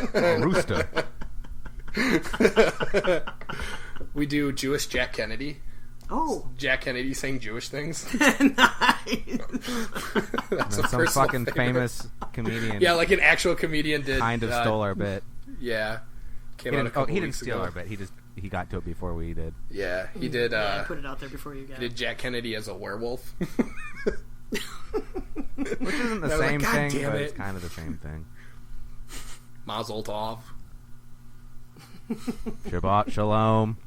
A rooster. We do Jewish Jack Kennedy. Oh, Jack Kennedy saying Jewish things. nice. That's And a some personal fucking favorite. famous comedian Yeah, an actual comedian did. kind of stole our bit. Yeah, He came out a didn't, couple he didn't weeks steal ago. our bit. He got to it before we did. Yeah, he did. Yeah, I put it out there before you got Did it. Jack Kennedy as a werewolf? Which isn't the I was like, same "God thing, damn but it." it's kind of the same thing. Mazel tov. Shabbat shalom.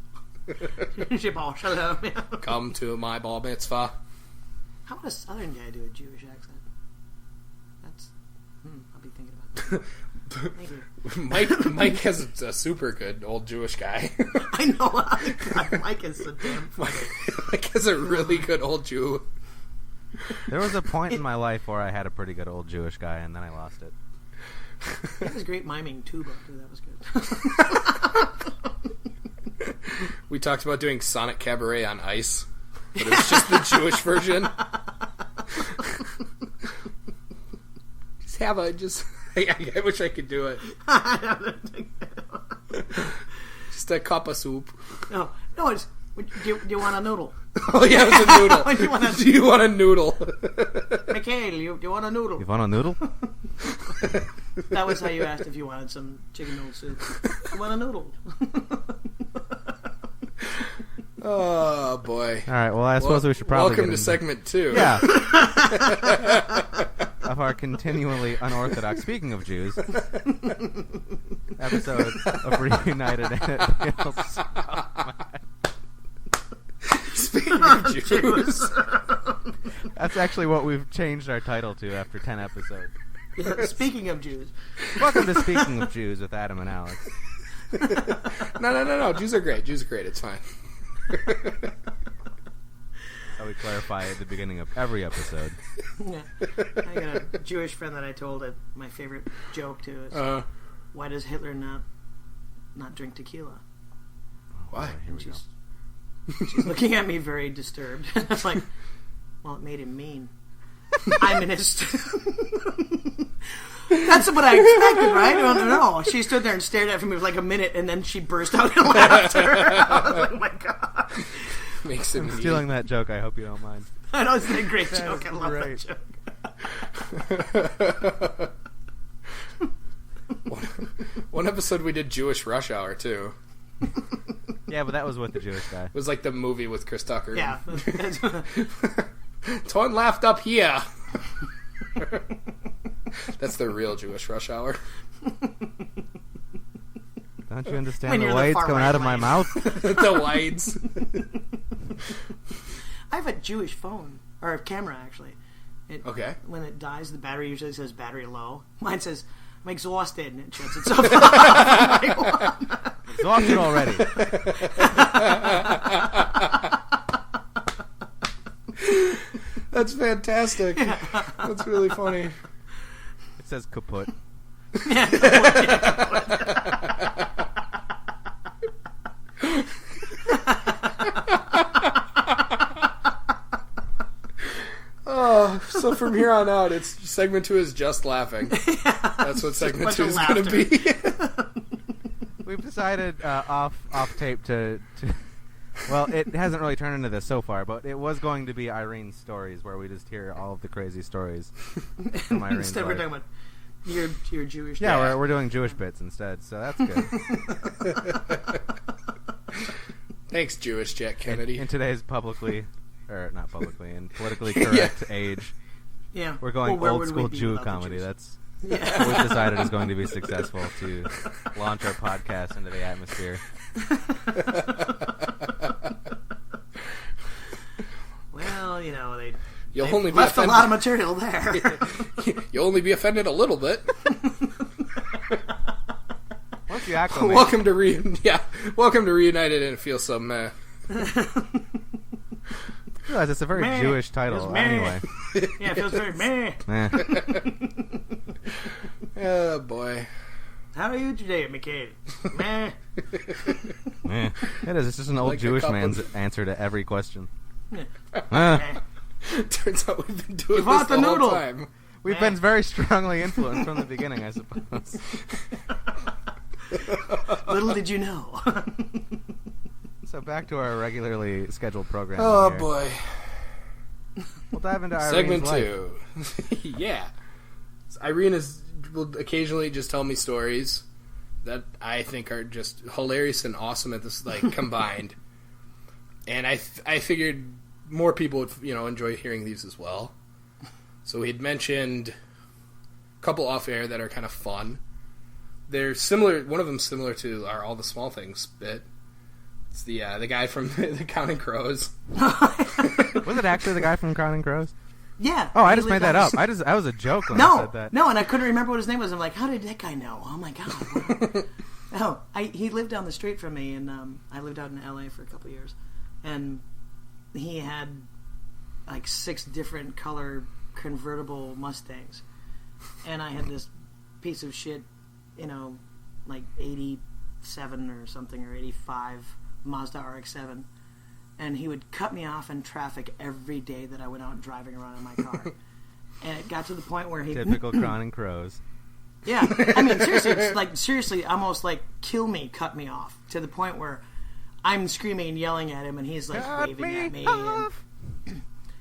Shabbat shalom. Come to my bar mitzvah. How would a Southern guy do a Jewish accent? That's I'll be thinking about that. Thank you. Mike has a super good old Jewish guy. I know. God, Mike is so damn funny. Mike has a really good old Jew. There was a point in my life where I had a pretty good old Jewish guy, and then I lost it. He was great miming tuba, too. That was good. We talked about doing Sonic Cabaret on ice, but it was just the Jewish version. I wish I could do it. Just a cup of soup. No, it's... Do you want a noodle? Oh yeah, it's a noodle. Do you want a noodle? Mikhail, you want a noodle? You want a noodle? That was how you asked if you wanted some chicken noodle soup. You want a noodle? Oh boy! All right. Well, I suppose we should probably welcome to segment 2. Yeah. Of our continually unorthodox, speaking of Jews, episode of Reunited, and it feels Speaking of Jews. That's actually what we've changed our title to after 10 episodes. Yeah, speaking of Jews. Welcome to Speaking of Jews with Adam and Alex. No. Jews are great. It's fine. So we clarify at the beginning of every episode. Yeah. I got a Jewish friend that I told that my favorite joke to is, why does Hitler not drink tequila? Why? Here we go. She's looking at me very disturbed. I'm like, well, it made him mean. Communist. That's what I expected, right? No. She stood there and stared at me for like a minute, and then she burst out in laughter. I was like, oh my god. Makes him I'm stealing that joke. I hope you don't mind. I know, it's a great That joke. I love great. that joke. One episode we did Jewish Rush Hour too. Yeah, but that was with the Jewish guy. It was like the movie with Chris Tucker. Yeah. Torn laughed up here. That's the real Jewish Rush Hour. Don't you understand When the you're the lights far coming right out of my lane. mouth? The lights. I have a Jewish phone, or a camera actually. Okay. When it dies, the battery usually says battery low. Mine says, I'm exhausted, and it shuts itself off. Exhausted already. That's fantastic. That's really funny. It says kaput. Oh, so from here on out, it's segment 2 is just laughing. That's what segment 2 is going to be. We've decided off tape to well, it hasn't really turned into this so far, but it was going to be Irene's stories, where we just hear all of the crazy stories from Irene's Instead, we're life. talking about your Jewish. Yeah, dad. we're doing Jewish bits instead, so that's good. Thanks, Jewish Jack Kennedy. In today's not publicly, in politically correct age, Yeah, we're going where old would we school be Jew without the comedy. Jews? That's Yeah. we've decided is going to be successful to launch our podcast into the atmosphere. Well, You'll they've only be left a offended. lot of material there. You'll only be offended a little bit. Once you acclimate, Welcome to Reunited, and it feels so meh. realize it's a very Meh. Jewish Feels title. meh. Anyway, Yeah, it feels very meh. Oh boy. How are you today, Mikhail? Meh. it is. It's just an old Like a Jewish cup man's of- answer to every question. Meh. Turns out we've been doing You this want the the whole noodle? time. We've been very strongly influenced from the beginning, I suppose. Little did you know. So back to our regularly scheduled program. Oh here. boy. We'll dive into Irene's Segment life. 2. Yeah. Irene will occasionally just tell me stories that I think are just hilarious and awesome at this, like, combined. And I figured more people would, enjoy hearing these as well. So we had mentioned a couple off air that are kind of fun. They're similar. One of them similar to our All the Small Things bit. It's the guy from the Counting Crows. Was it actually the guy from Counting Crows? Yeah. Oh, I just made that up. I was a joke when I said that. No, and I couldn't remember what his name was. I'm like, how did that guy know? Oh my god. He lived down the street from me, and I lived out in L.A. for a couple of years, and he had like 6 different color convertible Mustangs, and I had this piece of shit, like 87 or something, or 85 Mazda RX-7, and he would cut me off in traffic every day that I went out driving around in my car. And it got to the point where he... Typical Cronin Crows. Yeah. I mean, seriously, it's seriously, almost like kill me, cut me off, to the point where I'm screaming and yelling at him, and he's like waving at me.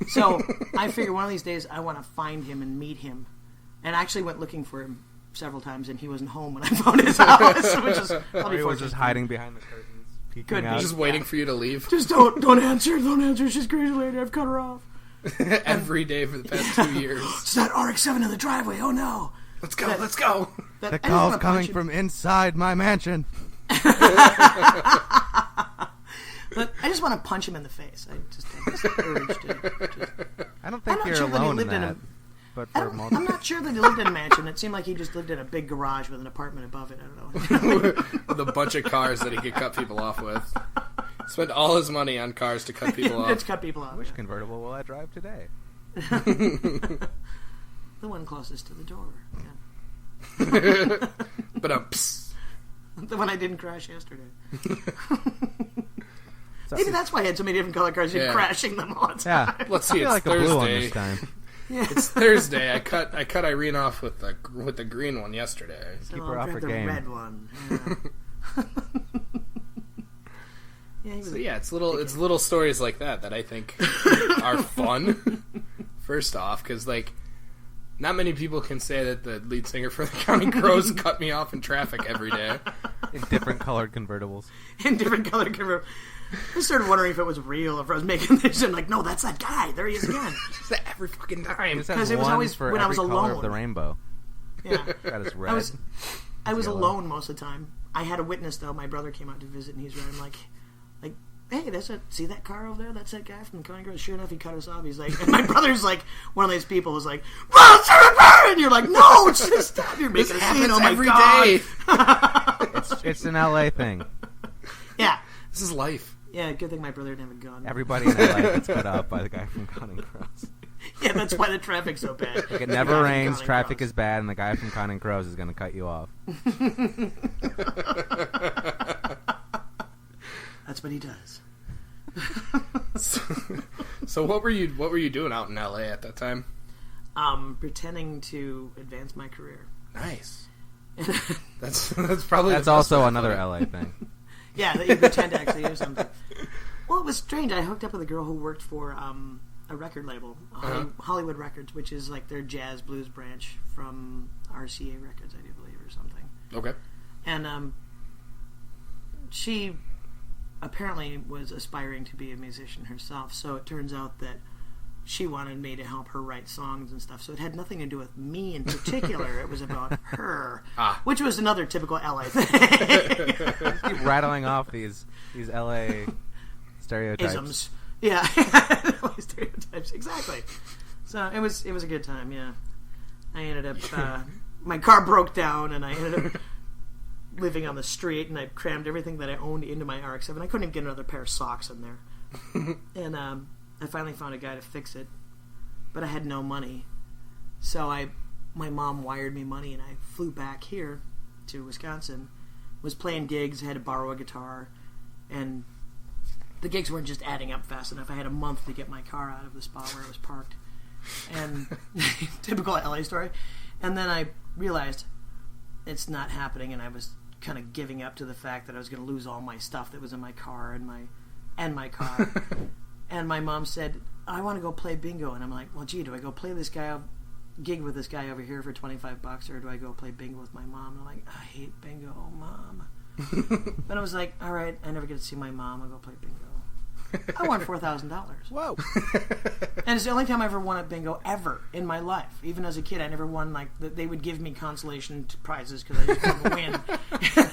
So I figure one of these days I want to find him and meet him. And I actually went looking for him several times, and he wasn't home when I found his house, which is probably he was just hiding behind the curtains. Could be. Just waiting for you to leave. Just don't answer. She's a crazy lady. I've cut her off. Every day for the past 2 years. It's that RX-7 in the driveway. Oh no. Let's go. The call's coming from inside my mansion. But I just want to punch him in the face. I just have this urge to... I don't think you're alone in that. But I'm not sure that he lived in a mansion. It seemed like he just lived in a big garage with an apartment above it. I don't know. With a bunch of cars that he could cut people off with. Spent all his money on cars to cut people off. To cut people off. Which convertible will I drive today? The one closest to the door. Yeah. But the one I didn't crash yesterday. Maybe that's why I had so many different color cars. You're crashing them all the time. Yeah. Let's see. It's like Thursday. A blue one this time. Yeah. It's Thursday. I cut Irene off with the green one yesterday. So keep her off her the game. red one. Yeah. It's little stories like that I think are fun. First off, because like not many people can say that the lead singer for the Counting Crows cut me off in traffic every day in different colored convertibles. I started wondering if it was real, if I was making this. I'm like, no, that's that guy. There he is again. Every fucking time. Because it was always for when I was color alone. Of the rainbow. Yeah, that is red. I was alone most of the time. I had a witness though. My brother came out to visit, and he's running like, hey, see that car over there? That's that guy from the Counting Crows. Sure enough, he cut us off. He's like, and my brother's like one of those people who's like, and you're like, no, it's just stop. You're making a scene. Oh my god. It's an LA thing. Yeah, this is life. Yeah, good thing my brother didn't have a gun. Everybody in LA gets cut off by the guy from Counting Crows. Yeah, that's why the traffic's so bad. Like it never rains, traffic is bad, and the guy from Counting Crows is going to cut you off. That's what he does. So what were you doing out in LA at that time? Pretending to advance my career. Nice. That's probably that's also another LA thing. Yeah, that you pretend to actually do something. Well, it was strange. I hooked up with a girl who worked for a record label, Hollywood Records, which is like their jazz blues branch from RCA Records, I do believe, or something. Okay. And she apparently was aspiring to be a musician herself, so it turns out that she wanted me to help her write songs and stuff, so it had nothing to do with me in particular. It was about her, which was another typical LA thing. Keep rattling off these LA stereotypes. Isms. Yeah. Stereotypes, exactly. So it was a good time, yeah. I ended up, my car broke down, and I ended up living on the street, and I crammed everything that I owned into my RX-7. I couldn't even get another pair of socks in there. And I finally found a guy to fix it, but I had no money. So my mom wired me money, and I flew back here to Wisconsin, was playing gigs, had to borrow a guitar, and the gigs weren't just adding up fast enough. I had a month to get my car out of the spot where it was parked. And typical LA story. And then I realized it's not happening, and I was kind of giving up to the fact that I was going to lose all my stuff that was in my car and my car. And my mom said, I want to go play bingo. And I'm like, well, gee, do I go play this guy, gig with this guy over here for $25, or do I go play bingo with my mom? And I'm like, I hate bingo, Mom. But I was like, all right, I never get to see my mom. I'll go play bingo. I won $4,000. Whoa. And it's the only time I ever won at bingo ever in my life. Even as a kid, I never won, like, they would give me consolation prizes because I just wanted to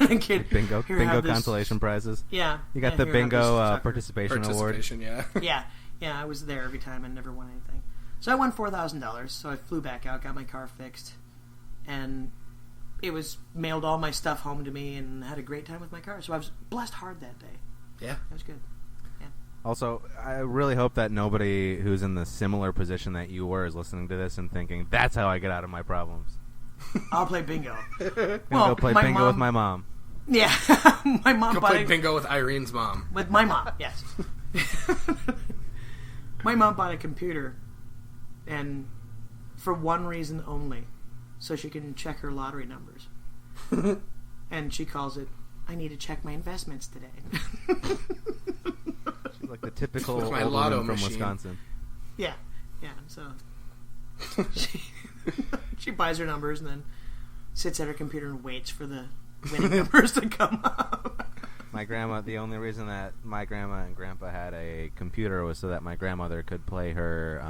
win. Kid, bingo consolation prizes. Yeah. You got the bingo participation award. Yeah. Yeah, I was there every time and never won anything. So I won $4,000. So I flew back out, got my car fixed, and it was mailed all my stuff home to me, and had a great time with my car. So I was blessed hard that day. Yeah, it was good. Yeah. Also, I really hope that nobody who's in the similar position that you were is listening to this and thinking, "That's how I get out of my problems." I'll play bingo. Go play bingo with my mom. Yeah, my mom. Go play bingo with Irene's mom. With my mom, yes. My mom bought a computer, and for one reason only, so she can check her lottery numbers. And she calls it, "I need to check my investments today." She's like the typical With my old lotto woman from machine. Wisconsin. Yeah. So she buys her numbers and then sits at her computer and waits for the winning numbers to come up. My grandma, the only reason that my grandma and grandpa had a computer was so that my grandmother could play her,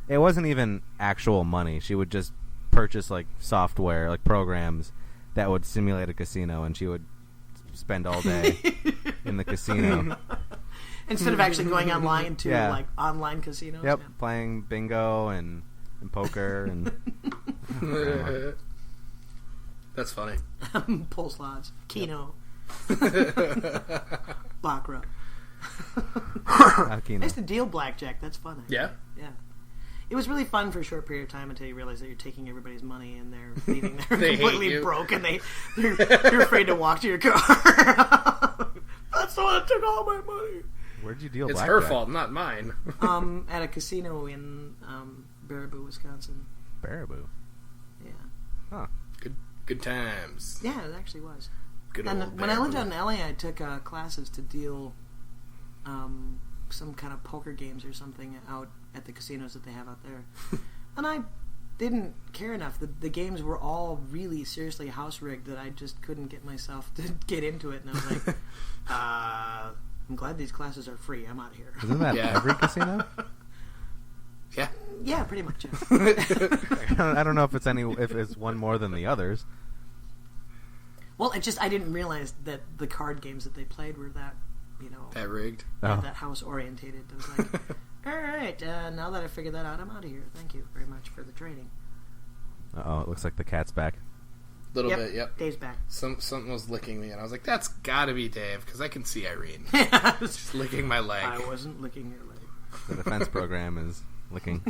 it wasn't even actual money. She would just purchase like software, like programs that would simulate a casino, and she would spend all day in the casino. Instead of actually going online to Yeah. like online casinos. Yep, Yeah. playing bingo and poker and That's funny. Pull slots, Keno, Baccarat. I used to deal blackjack. That's fun. Yeah? Yeah. It was really fun for a short period of time until you realize that you're taking everybody's money and they're leaving there They hate completely you. broke, and you're afraid to walk to your car. That's the one that took all my money. Where'd you deal It's blackjack? her fault, not mine. At a casino in Baraboo, Wisconsin. Baraboo. Yeah. Huh. Good times. Yeah, it actually was. Good And old when I lived Baraboo. out in LA, I took classes to deal some kind of poker games or something out at the casinos that they have out there. And I didn't care enough. The games were all really seriously house rigged that I just couldn't get myself to get into it. And I was like, I'm glad these classes are free. I'm out of here. Isn't that Yeah. every casino? Yeah. Yeah, pretty much. Yeah. I don't know if it's one more than the others. Well, I didn't realize that the card games that they played were that, That rigged. Oh. that house orientated. I was like, all right, now that I figured that out, I'm out of here. Thank you very much for the training. Uh-oh, it looks like the cat's back. Little bit, yep. Dave's back. Something was licking me, and I was like, that's gotta be Dave, because I can see Irene. I Just licking my leg. wasn't licking your leg. The defense program is licking.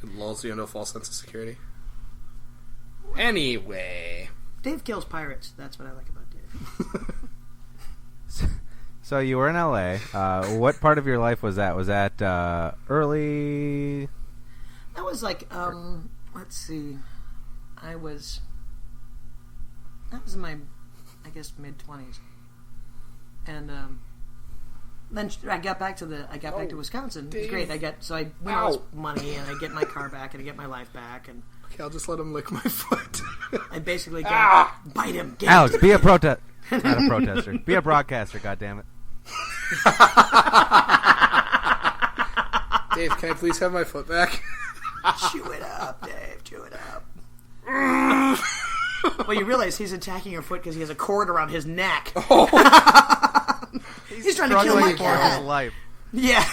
It lulls you into a false sense of security. Anyway. Dave kills pirates. That's what I like about Dave. So you were in LA. What part of your life was that? Was that early? That was like, let's see. That was in my, I guess, mid-20s. And then I got back to Wisconsin. It was great. I win all this money, and I get my car back, and I get my life back, and Okay, I'll just let him lick my foot. I basically bite him. Get Alex, him. be a not a protester. Be a broadcaster. goddammit. Dave, can I please have my foot back? Chew it up, Dave. Chew it up. Well, you realize he's attacking your foot because he has a cord around his neck. He's trying to kill my Struggling for his cat. life. Yeah.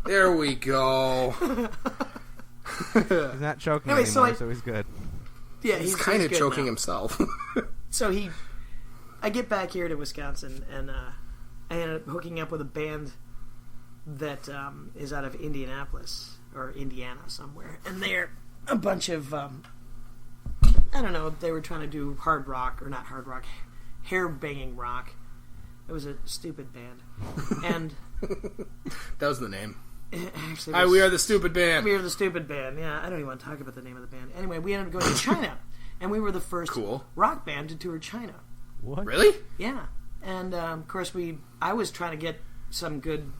There we go. He's not choking Anyway, anymore, so so he's good. Yeah, He's kind of good choking now. himself. So I get back here to Wisconsin, and I ended up hooking up with a band that is out of Indianapolis or Indiana somewhere, and they're a bunch of I don't know. They were trying to do hard rock or not hard rock, hair banging rock. It was a stupid band, and That was the name. it actually Hi, was- we are the stupid band. We were the stupid band. Yeah, I don't even want to talk about the name of the band. Anyway, we ended up going to China, and we were the first Cool. rock band to tour China. What? Really? Yeah, and of course I was trying to get some good,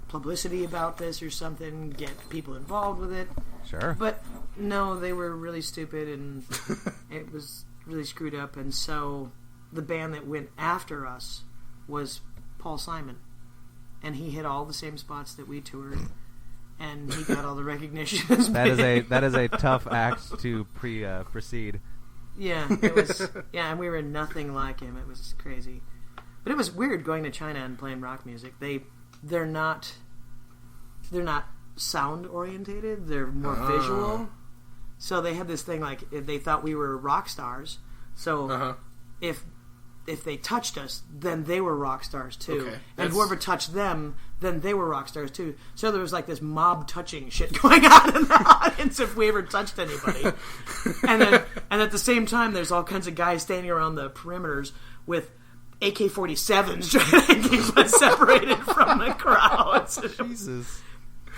publicity about this or something, get people involved with it. Sure. But no, they were really stupid, and it was really screwed up. And so the band that went after us was Paul Simon, and he hit all the same spots that we toured, and he got all the recognition. That is a tough act to proceed. Yeah, it was. Yeah, and we were nothing like him. It was crazy. But it was weird going to China and playing rock music. They're not sound orientated. They're more visual. So they had this thing like they thought we were rock stars. So if they touched us, then they were rock stars too. Okay. And whoever touched them, then they were rock stars too. So there was like this mob touching shit going on in the audience if we ever touched anybody. and at the same time, there's all kinds of guys standing around the perimeters with AK-47s trying to keep us separated from the crowd. Jesus.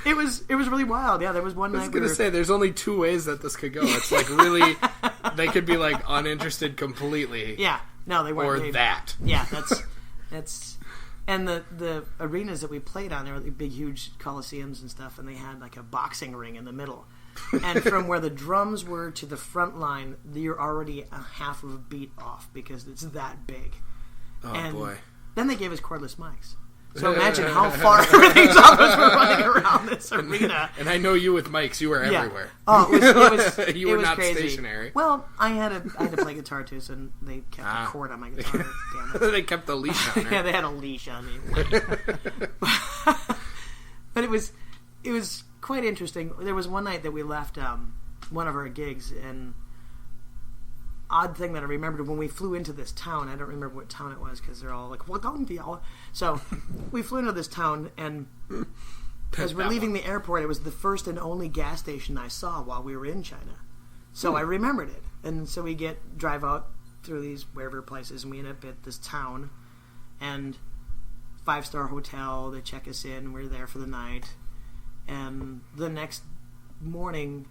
It was really wild. Yeah, there was one night. I was going to say, there's only two ways that this could go. It's like really, they could be like uninterested completely. Yeah, no, they weren't. Or that. Yeah, that's, and the arenas that we played on, they were like big, huge coliseums and stuff, and they had like a boxing ring in the middle. And from where the drums were to the front line, you're already a half of a beat off because it's that big. Oh boy! Then they gave us cordless mics. So imagine how far everything's off as we're running around this arena. And I know you with mics; you were everywhere. Oh, it was you were not crazy. Stationary. Well, I had to play guitar too, so they kept a cord on my guitar. Damn it. They kept the leash on her. Yeah, they had a leash on me. But it was quite interesting. There was one night that we left one of our gigs, and odd thing that I remembered when we flew into this town. I don't remember what town it was because they're all like, "Welcome to y'all." So we flew into this town, and as we're leaving the airport, it was the first and only gas station I saw while we were in China. So I remembered it, and so we drive out through these wherever places, and we end up at this town, and 5-star hotel. They check us in. We're there for the night, and the next morning,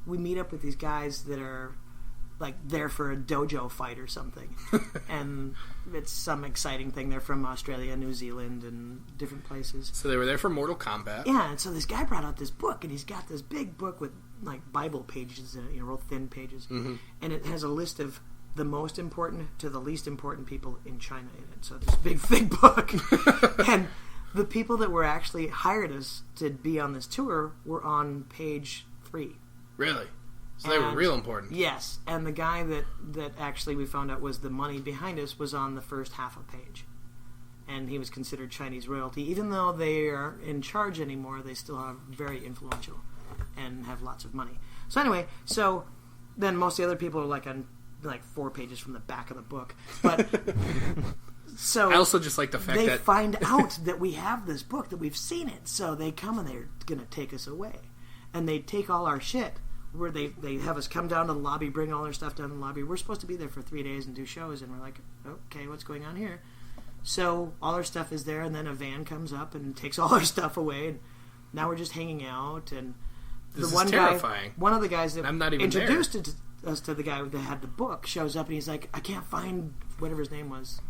we meet up with these guys that are like there for a dojo fight or something. And it's some exciting thing. They're from Australia, New Zealand, and different places. So they were there for Mortal Kombat. Yeah, and so this guy brought out this book, and he's got this big book with like Bible pages in it, real thin pages. Mm-hmm. And it has a list of the most important to the least important people in China in it. So this big, thick book. And the people that were actually hired us to be on this tour were on page 3. Really? So they were real important. Yes, and the guy that actually we found out was the money behind us was on the first half a page. And he was considered Chinese royalty. Even though they aren't in charge anymore, they still are very influential and have lots of money. So anyway, then most of the other people are like on 4 pages from the back of the book. But so I also just like the fact they that find out that we have this book, that we've seen it. So they come and they're going to take us away. And they take all our shit. Where they have us come down to the lobby, bring all our stuff down to the lobby. We're supposed to be there for 3 days and do shows, and we're like, okay, what's going on here? So all our stuff is there, and then a van comes up and takes all our stuff away, and now we're just hanging out. And this is terrifying. One of the guys that I'm not even introduced us to the guy that had the book shows up, and he's like, I can't find whatever his name was,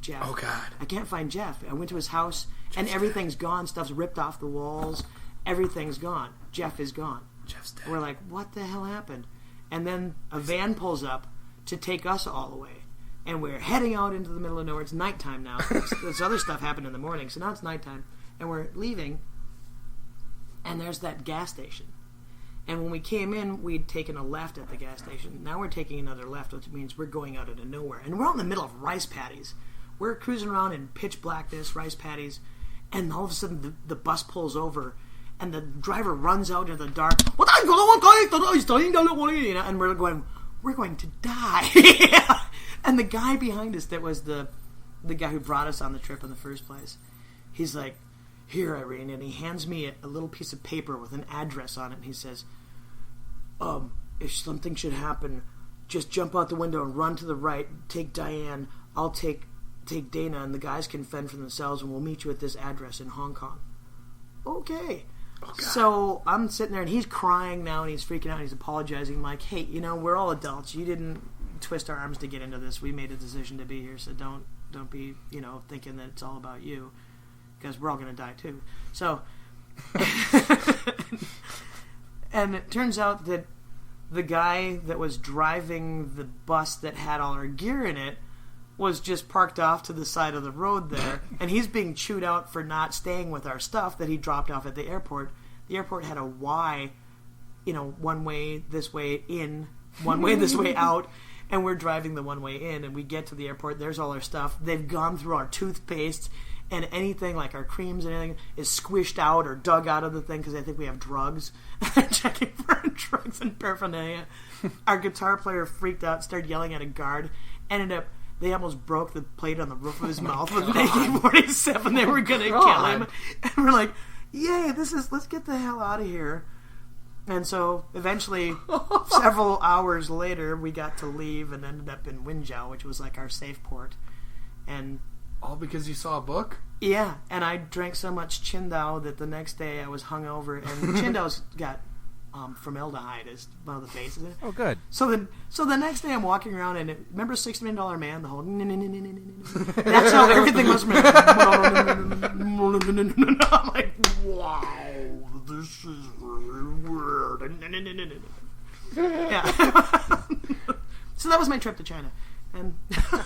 Jeff. Oh God, I can't find Jeff. I went to his house, and everything's gone. Stuff's ripped off the walls. Everything's gone. Jeff is gone. Jeff's dead. We're like, what the hell happened? And then a van pulls up to take us all away. And we're heading out into the middle of nowhere. It's nighttime now. This other stuff happened in the morning, so now it's nighttime. And we're leaving, and there's that gas station. And when we came in, we'd taken a left at the gas station. Now we're taking another left, which means we're going out into nowhere. And we're out in the middle of rice paddies. We're cruising around in pitch blackness, rice paddies, and all of a sudden the bus pulls over, and the driver runs out into the dark, and we're going, we're going to die. And the guy behind us that was the guy who brought us on the trip in the first place, he's like, here, Irene, and he hands me a little piece of paper with an address on it, and he says, if something should happen, just jump out the window and run to the right, take Diane, I'll take Dana, and the guys can fend for themselves, and we'll meet you at this address in Hong Kong. Okay. Oh, so I'm sitting there, and he's crying now, and he's freaking out, and he's apologizing, like, hey, we're all adults. You didn't twist our arms to get into this. We made a decision to be here, so don't be, thinking that it's all about you, because we're all going to die, too. So, and it turns out that the guy that was driving the bus that had all our gear in it was just parked off to the side of the road there, and he's being chewed out for not staying with our stuff that he dropped off at the airport. The airport had a Y, one way this way in, one way this way out, And we're driving the one way in, and we get to the airport. There's all our stuff. They've gone through our toothpaste, and anything like our creams and anything is squished out or dug out of the thing because they think we have drugs. They're checking for drugs and paraphernalia. Our guitar player freaked out, started yelling at a guard. They almost broke the plate on the roof of his mouth with an AK-47. They were going to kill him. And we're like, yay, let's get the hell out of here. And so, eventually, several hours later, we got to leave and ended up in Winjiao, which was like our safe port. And all because you saw a book? Yeah, and I drank so much Qingdao that the next day I was hungover, and Qingdao's got formaldehyde as one of the bases. Oh, good. So the next day I'm walking around, and remember $6 Million Man, the whole that's how everything was. I'm like, wow, this is really weird. Yeah. So that was my trip to China. And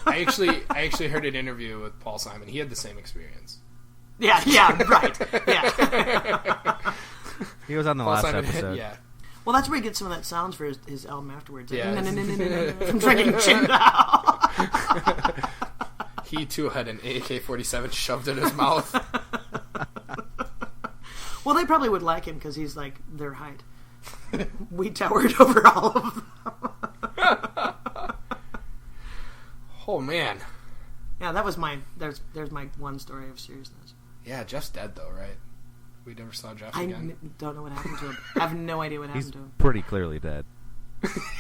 I actually heard an interview with Paul Simon. He had the same experience. Yeah, right. Yeah. He was on the Paul last Simon, episode. Yeah. Well, that's where he gets some of that sounds for his album afterwards. Yeah. I'm drinking Qingdao. He too had an AK-47 shoved in his mouth. Well, they probably would like him because he's like their height. We towered over all of them. Oh man. Yeah, that was there's my one story of seriousness. Yeah, Jeff's dead though, right? We never saw Jeff I again. don't know what happened to him. I have no idea what happened He's to him. pretty clearly dead.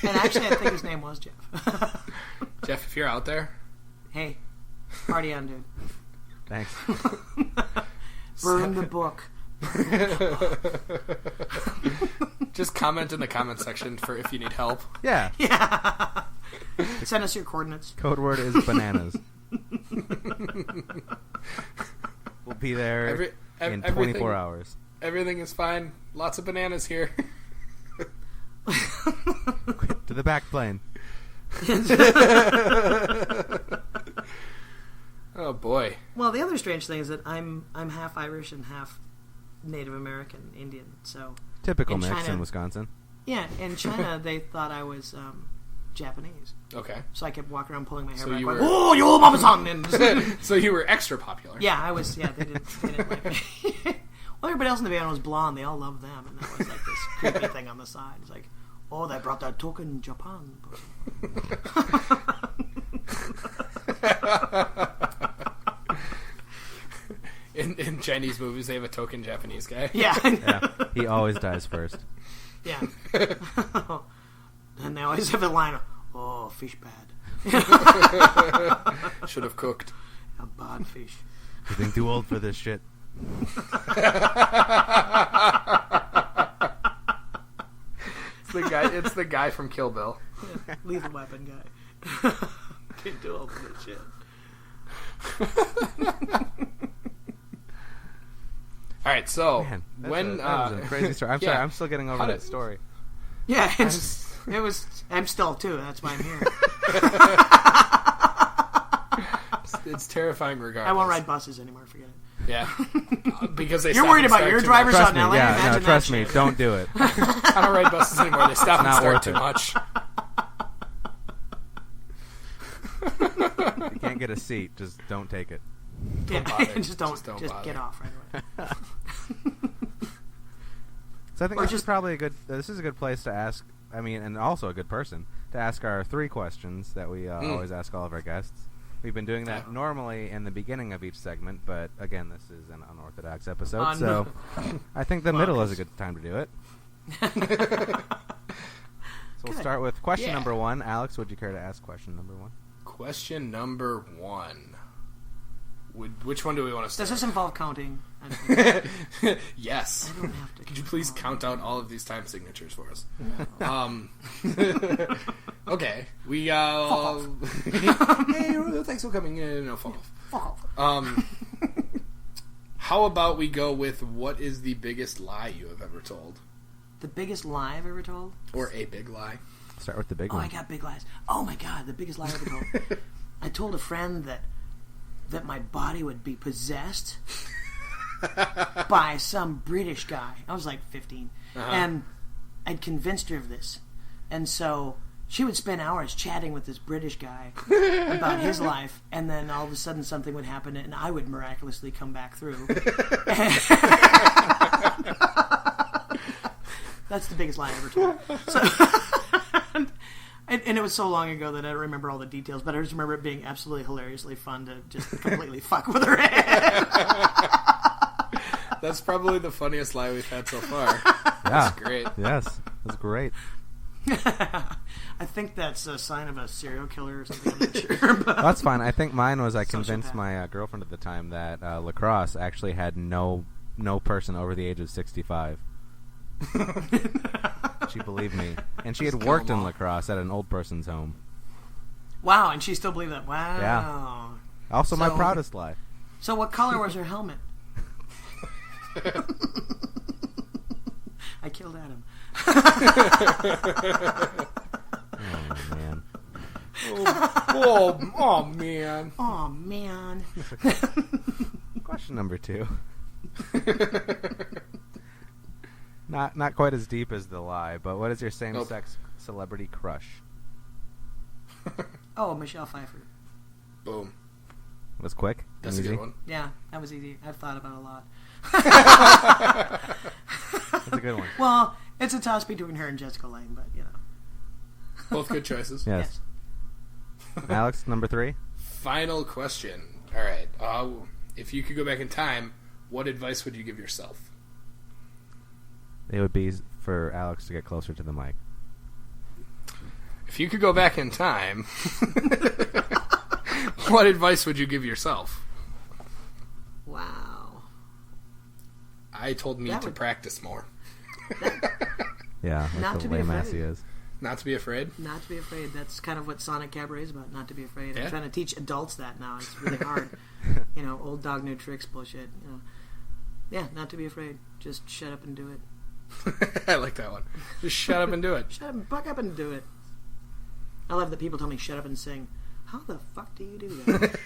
And actually, I think his name was Jeff. Jeff, if you're out there, Hey, party on, dude. Thanks. Burn the book. just comment in the comment section for if you need help. Yeah. Yeah. Send us your coordinates. Code word is bananas. We'll be there in 24 hours. Everything is fine. Lots of bananas here. To the back plane. Oh boy. Well, the other strange thing is that I'm half Irish and half Native American Indian. So Typical in mix China, in Wisconsin. Yeah, in China they thought I was Japanese. Okay. So I kept walking around pulling my hair So back you going, were- "Oh, you old mama son!" And So you were extra popular. yeah, I was. Yeah, they didn't like me. Well, everybody else in the band was blonde. They all loved them, and that was like this creepy thing on the side. It's like, oh, they brought that token Japan. In Chinese movies, they have a token Japanese guy. Yeah. Yeah. He always dies first. Yeah. And they always have a line of, oh, fish bad. Should have cooked. A bad fish. You're getting too old for this shit. It's the guy from Kill Bill. Yeah, lethal weapon guy. Can't do all this shit. All right, so Man, that when was a crazy story. I'm yeah. sorry, I'm still getting over How that did- story. Yeah, it was. I'm still too. That's why I'm here. it's terrifying regardless. I won't ride buses anymore. Forget it. Yeah, because they. You're stop worried and about start your too driver's much. Trust out me, in LA. yeah, Imagine no, that trust me, shit. don't do it. I don't ride buses anymore. They stop and not start worth too it. much. If you can't get a seat, just don't take it. Yeah, bother. just don't bother. get off right away. So I think Or this is just- probably a good. This is a good place to ask. I mean, and also a good person to ask our 3 questions that we always ask all of our guests. We've been doing that normally in the beginning of each segment, but again, this is an unorthodox episode, so I think the middle is a good time to do it. So we'll Good. start with question Yeah. number 1. Alex, would you care to ask question number 1? Question number 1. Which one do we want to Does start? this involve counting? Yes. I don't have to. Could you please count out all of these time signatures for us? Okay, we hey, thanks for coming in. No, fuck off. How about we go with what is the biggest lie you have ever told, The biggest lie I've ever told? or a big lie? Start with the big Oh, one. I got big lies. Oh my god, the biggest lie I ever told. I told a friend that my body would be possessed by some British guy. I was like 15. And I'd convinced her of this. And so she would spend hours chatting with this British guy about his life, and then all of a sudden something would happen, and I would miraculously come back through. That's the biggest lie I ever told. So, and it was so long ago that I don't remember all the details, but I just remember it being absolutely hilariously fun to just completely fuck with her head. That's probably the funniest lie we've had so far. Yeah. That's great. Yes, that's great. I think that's a sign of a serial killer or something. I'm not sure. But That's fine. I think mine was I convinced Sociopath. my girlfriend at the time that lacrosse actually had no person over the age of 65. She believed me, and she had worked in lacrosse at an old person's home. wow, and she still believed that. Wow. Yeah. Also, my So- proudest lie. So what color was her helmet? I killed Adam. Oh man. Oh man. Oh man. Question number 2. Not quite as deep as the lie, but what is your same-sex celebrity crush? Oh, Michelle Pfeiffer. Boom. It was quick. That's and a easy. good one. Yeah, that was easy. I've thought about it a lot. That's a good one. Well, it's a toss between her and Jessica Lange, but you know. Both good choices. Yes. Alex, number 3. Final question. All right. If you could go back in time, what advice would you give yourself? It would be for Alex to get closer to the mic. If you could go back in time, what advice would you give yourself? Wow. I told me That to would- practice more. Yeah, Not like to the be way afraid. Massey is. Not to be afraid? Not to be afraid. That's kind of what Sonic Cabaret is about. Not to be afraid. Yeah. I'm trying to teach adults that now. It's really hard. You know, old dog, new tricks bullshit. You know. Yeah, not to be afraid. Just shut up and do it. I like that one. Just shut up and do it. Shut up and buck up and do it. I love that people tell me shut up and sing. How the fuck do you do that?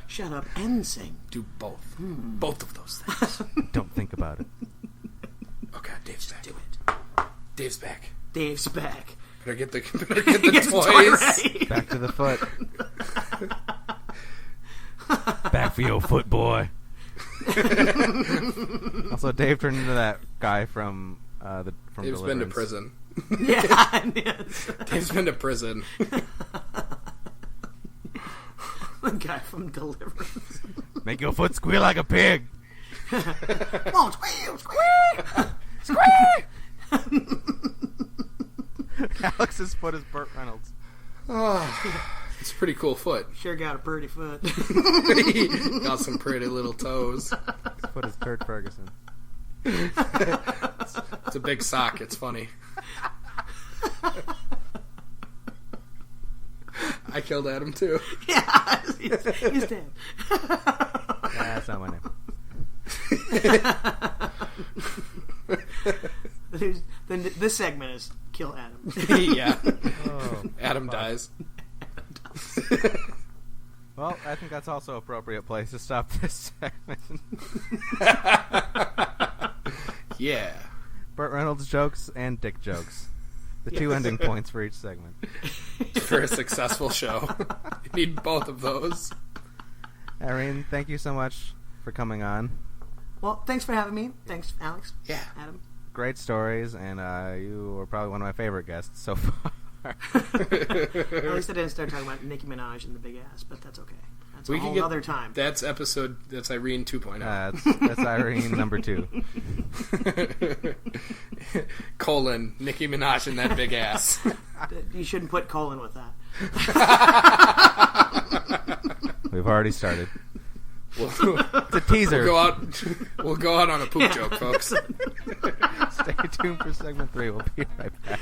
Shut up and sing. Do both. Both of those things. Don't think about it. Okay, Dave's back. Do it. Dave's back. Dave's back. Better get the Get the toys. toy ready. Back to the foot. Back for your foot, boy. Also, Dave turned into that guy from Dave's been to Deliverance. prison. Yeah, it is. Dave's been to prison. The guy from Deliverance. Make your foot squeal like a pig. Come on, squeal, squeal. Squeal. Alex's foot is Burt Reynolds. It's a pretty cool foot. Sure got a pretty foot. Got some pretty little toes. His foot is Turd Ferguson. It's a big sock. It's funny. I killed Adam too. Yeah, he's dead. That's not my name. Then this segment is Kill Adam. Yeah. Oh, Adam dies. well, I think that's also an appropriate place to stop this segment. Yeah. Burt Reynolds jokes and dick jokes. The two ending points for each segment. For a successful show. You need both of those. Irene, thank you so much for coming on. Well, thanks for having me. Thanks, Alex. Yeah. Adam. Great stories, and you were probably one of my favorite guests so far. At least I didn't start talking about Nicki Minaj and the big ass, but that's okay. That's a whole other time. That's Irene 2.0. That's Irene number 2. Colon, Nicki Minaj and that big ass. You shouldn't put colon with that. We've already started. It's a teaser. We'll go out on a poop joke, folks. Stay tuned for segment 3. We'll be right back.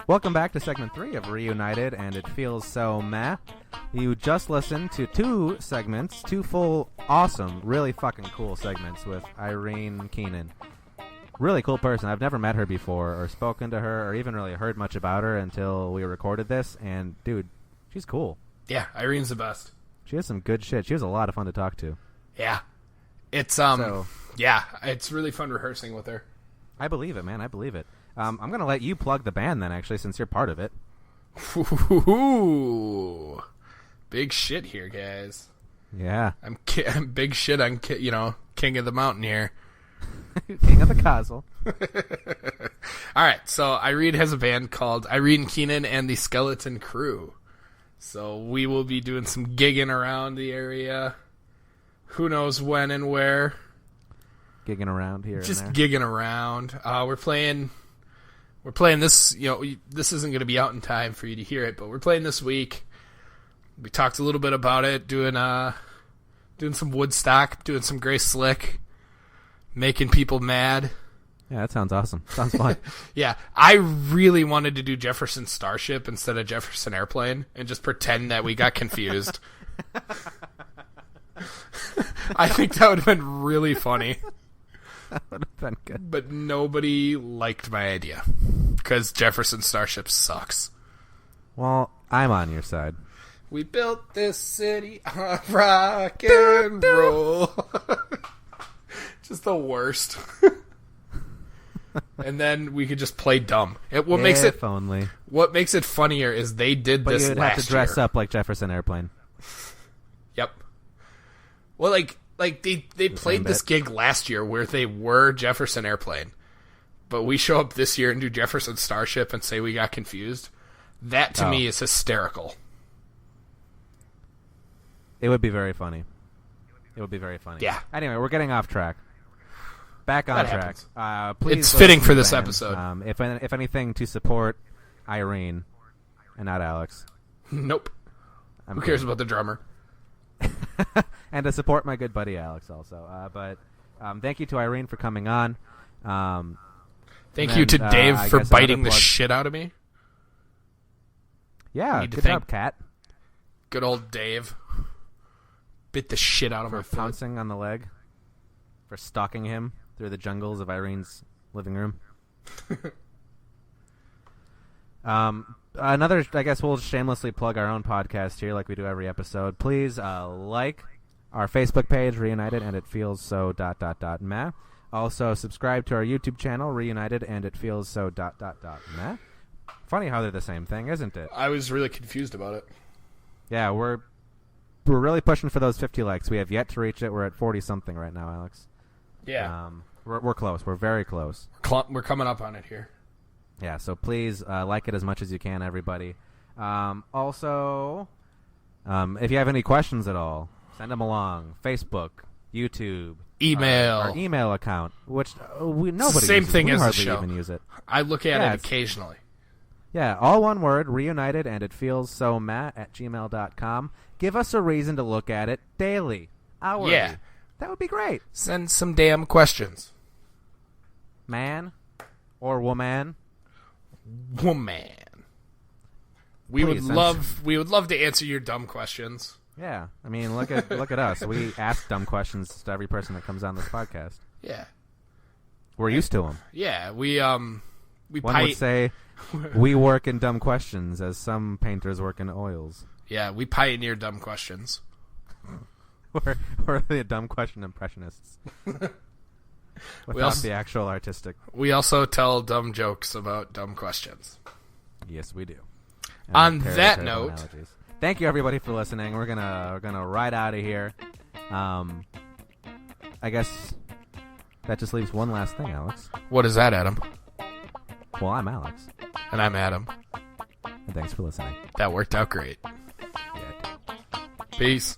Welcome back to segment 3 of Reunited, and it feels so meh. You just listened to 2 segments, 2 full, awesome, really fucking cool segments with Irene Keenan. Really cool person. I've never met her before or spoken to her or even really heard much about her until we recorded this. And, dude, she's cool. Yeah, Irene's the best. She has some good shit. She was a lot of fun to talk to. Yeah. It's, it's really fun rehearsing with her. I believe it, man. I believe it. I'm going to let you plug the band then, actually, since you're part of it. Ooh. Big shit here, guys. Yeah. I'm big shit on, king of the mountain here. King of the Castle. All right, so Irene has a band called Irene Keenan and the Skeleton Crew. So we will be doing some gigging around the area. Who knows when and where. Gigging around here. Just and there. gigging around. We're playing this. This isn't going to be out in time for you to hear it, but we're playing this week. We talked a little bit about it, doing some Woodstock, doing some Gray Slick. Making people mad. Yeah, that sounds awesome. Sounds fun. Yeah, I really wanted to do Jefferson Starship instead of Jefferson Airplane and just pretend that we got confused. I think that would have been really funny. That would have been good. But nobody liked my idea because Jefferson Starship sucks. Well, I'm on your side. We built this city on rock and roll. Just the worst. And then we could just play dumb. What makes it funnier is they did this last year. But you'd have to dress up like Jefferson Airplane. Yep. Well, like they played this gig last year where they were Jefferson Airplane, but we show up this year and do Jefferson Starship and say we got confused. That to me is hysterical. It would be very funny. Yeah. Anyway, we're getting off track. Back on track. Please, it's fitting for this episode. If anything, to support Irene and not Alex. Nope. Who cares about the drummer? And to support my good buddy Alex also. But thank you to Irene for coming on. Thank you to Dave for biting the shit out of me. Yeah, good job, Kat. Good old Dave. Bit the shit out of my foot. Pouncing on the leg. For stalking him through the jungles of Irene's living room. I guess we'll shamelessly plug our own podcast here like we do every episode. Please like our Facebook page, Reunited, and it feels so ... meh. Also, subscribe to our YouTube channel, Reunited, and it feels so ... meh. Funny how they're the same thing, isn't it? I was really confused about it. Yeah, we're really pushing for those 50 likes. We have yet to reach it. We're at 40-something right now, Alex. Yeah. We're close. We're very close. We're coming up on it here. Yeah, so please like it as much as you can, everybody. Also, if you have any questions at all, send them along. Facebook, YouTube, email, our email account, which nobody same uses. thing we as the hardly show. Even use it. I look at it occasionally. Yeah, all one word, Reunited, and it feels so @gmail.com. Give us a reason to look at it daily, hourly. Yeah. That would be great. Send some damn questions. Man or woman. Woman. We would love to answer your dumb questions. Yeah. I mean, look at us. We ask dumb questions to every person that comes on this podcast. Yeah. We're used to them. Yeah, we One would say we work in dumb questions as some painters work in oils. Yeah, we pioneer dumb questions. We're the dumb question impressionists. Without the actual artistic. We also tell dumb jokes about dumb questions. Yes, we do. On that note, analogies. Thank you everybody for listening. We're gonna ride out of here. I guess that just leaves one last thing, Alex. What is that, Adam? Well, I'm Alex. And I'm Adam. And thanks for listening. That worked out great. Yeah. Peace.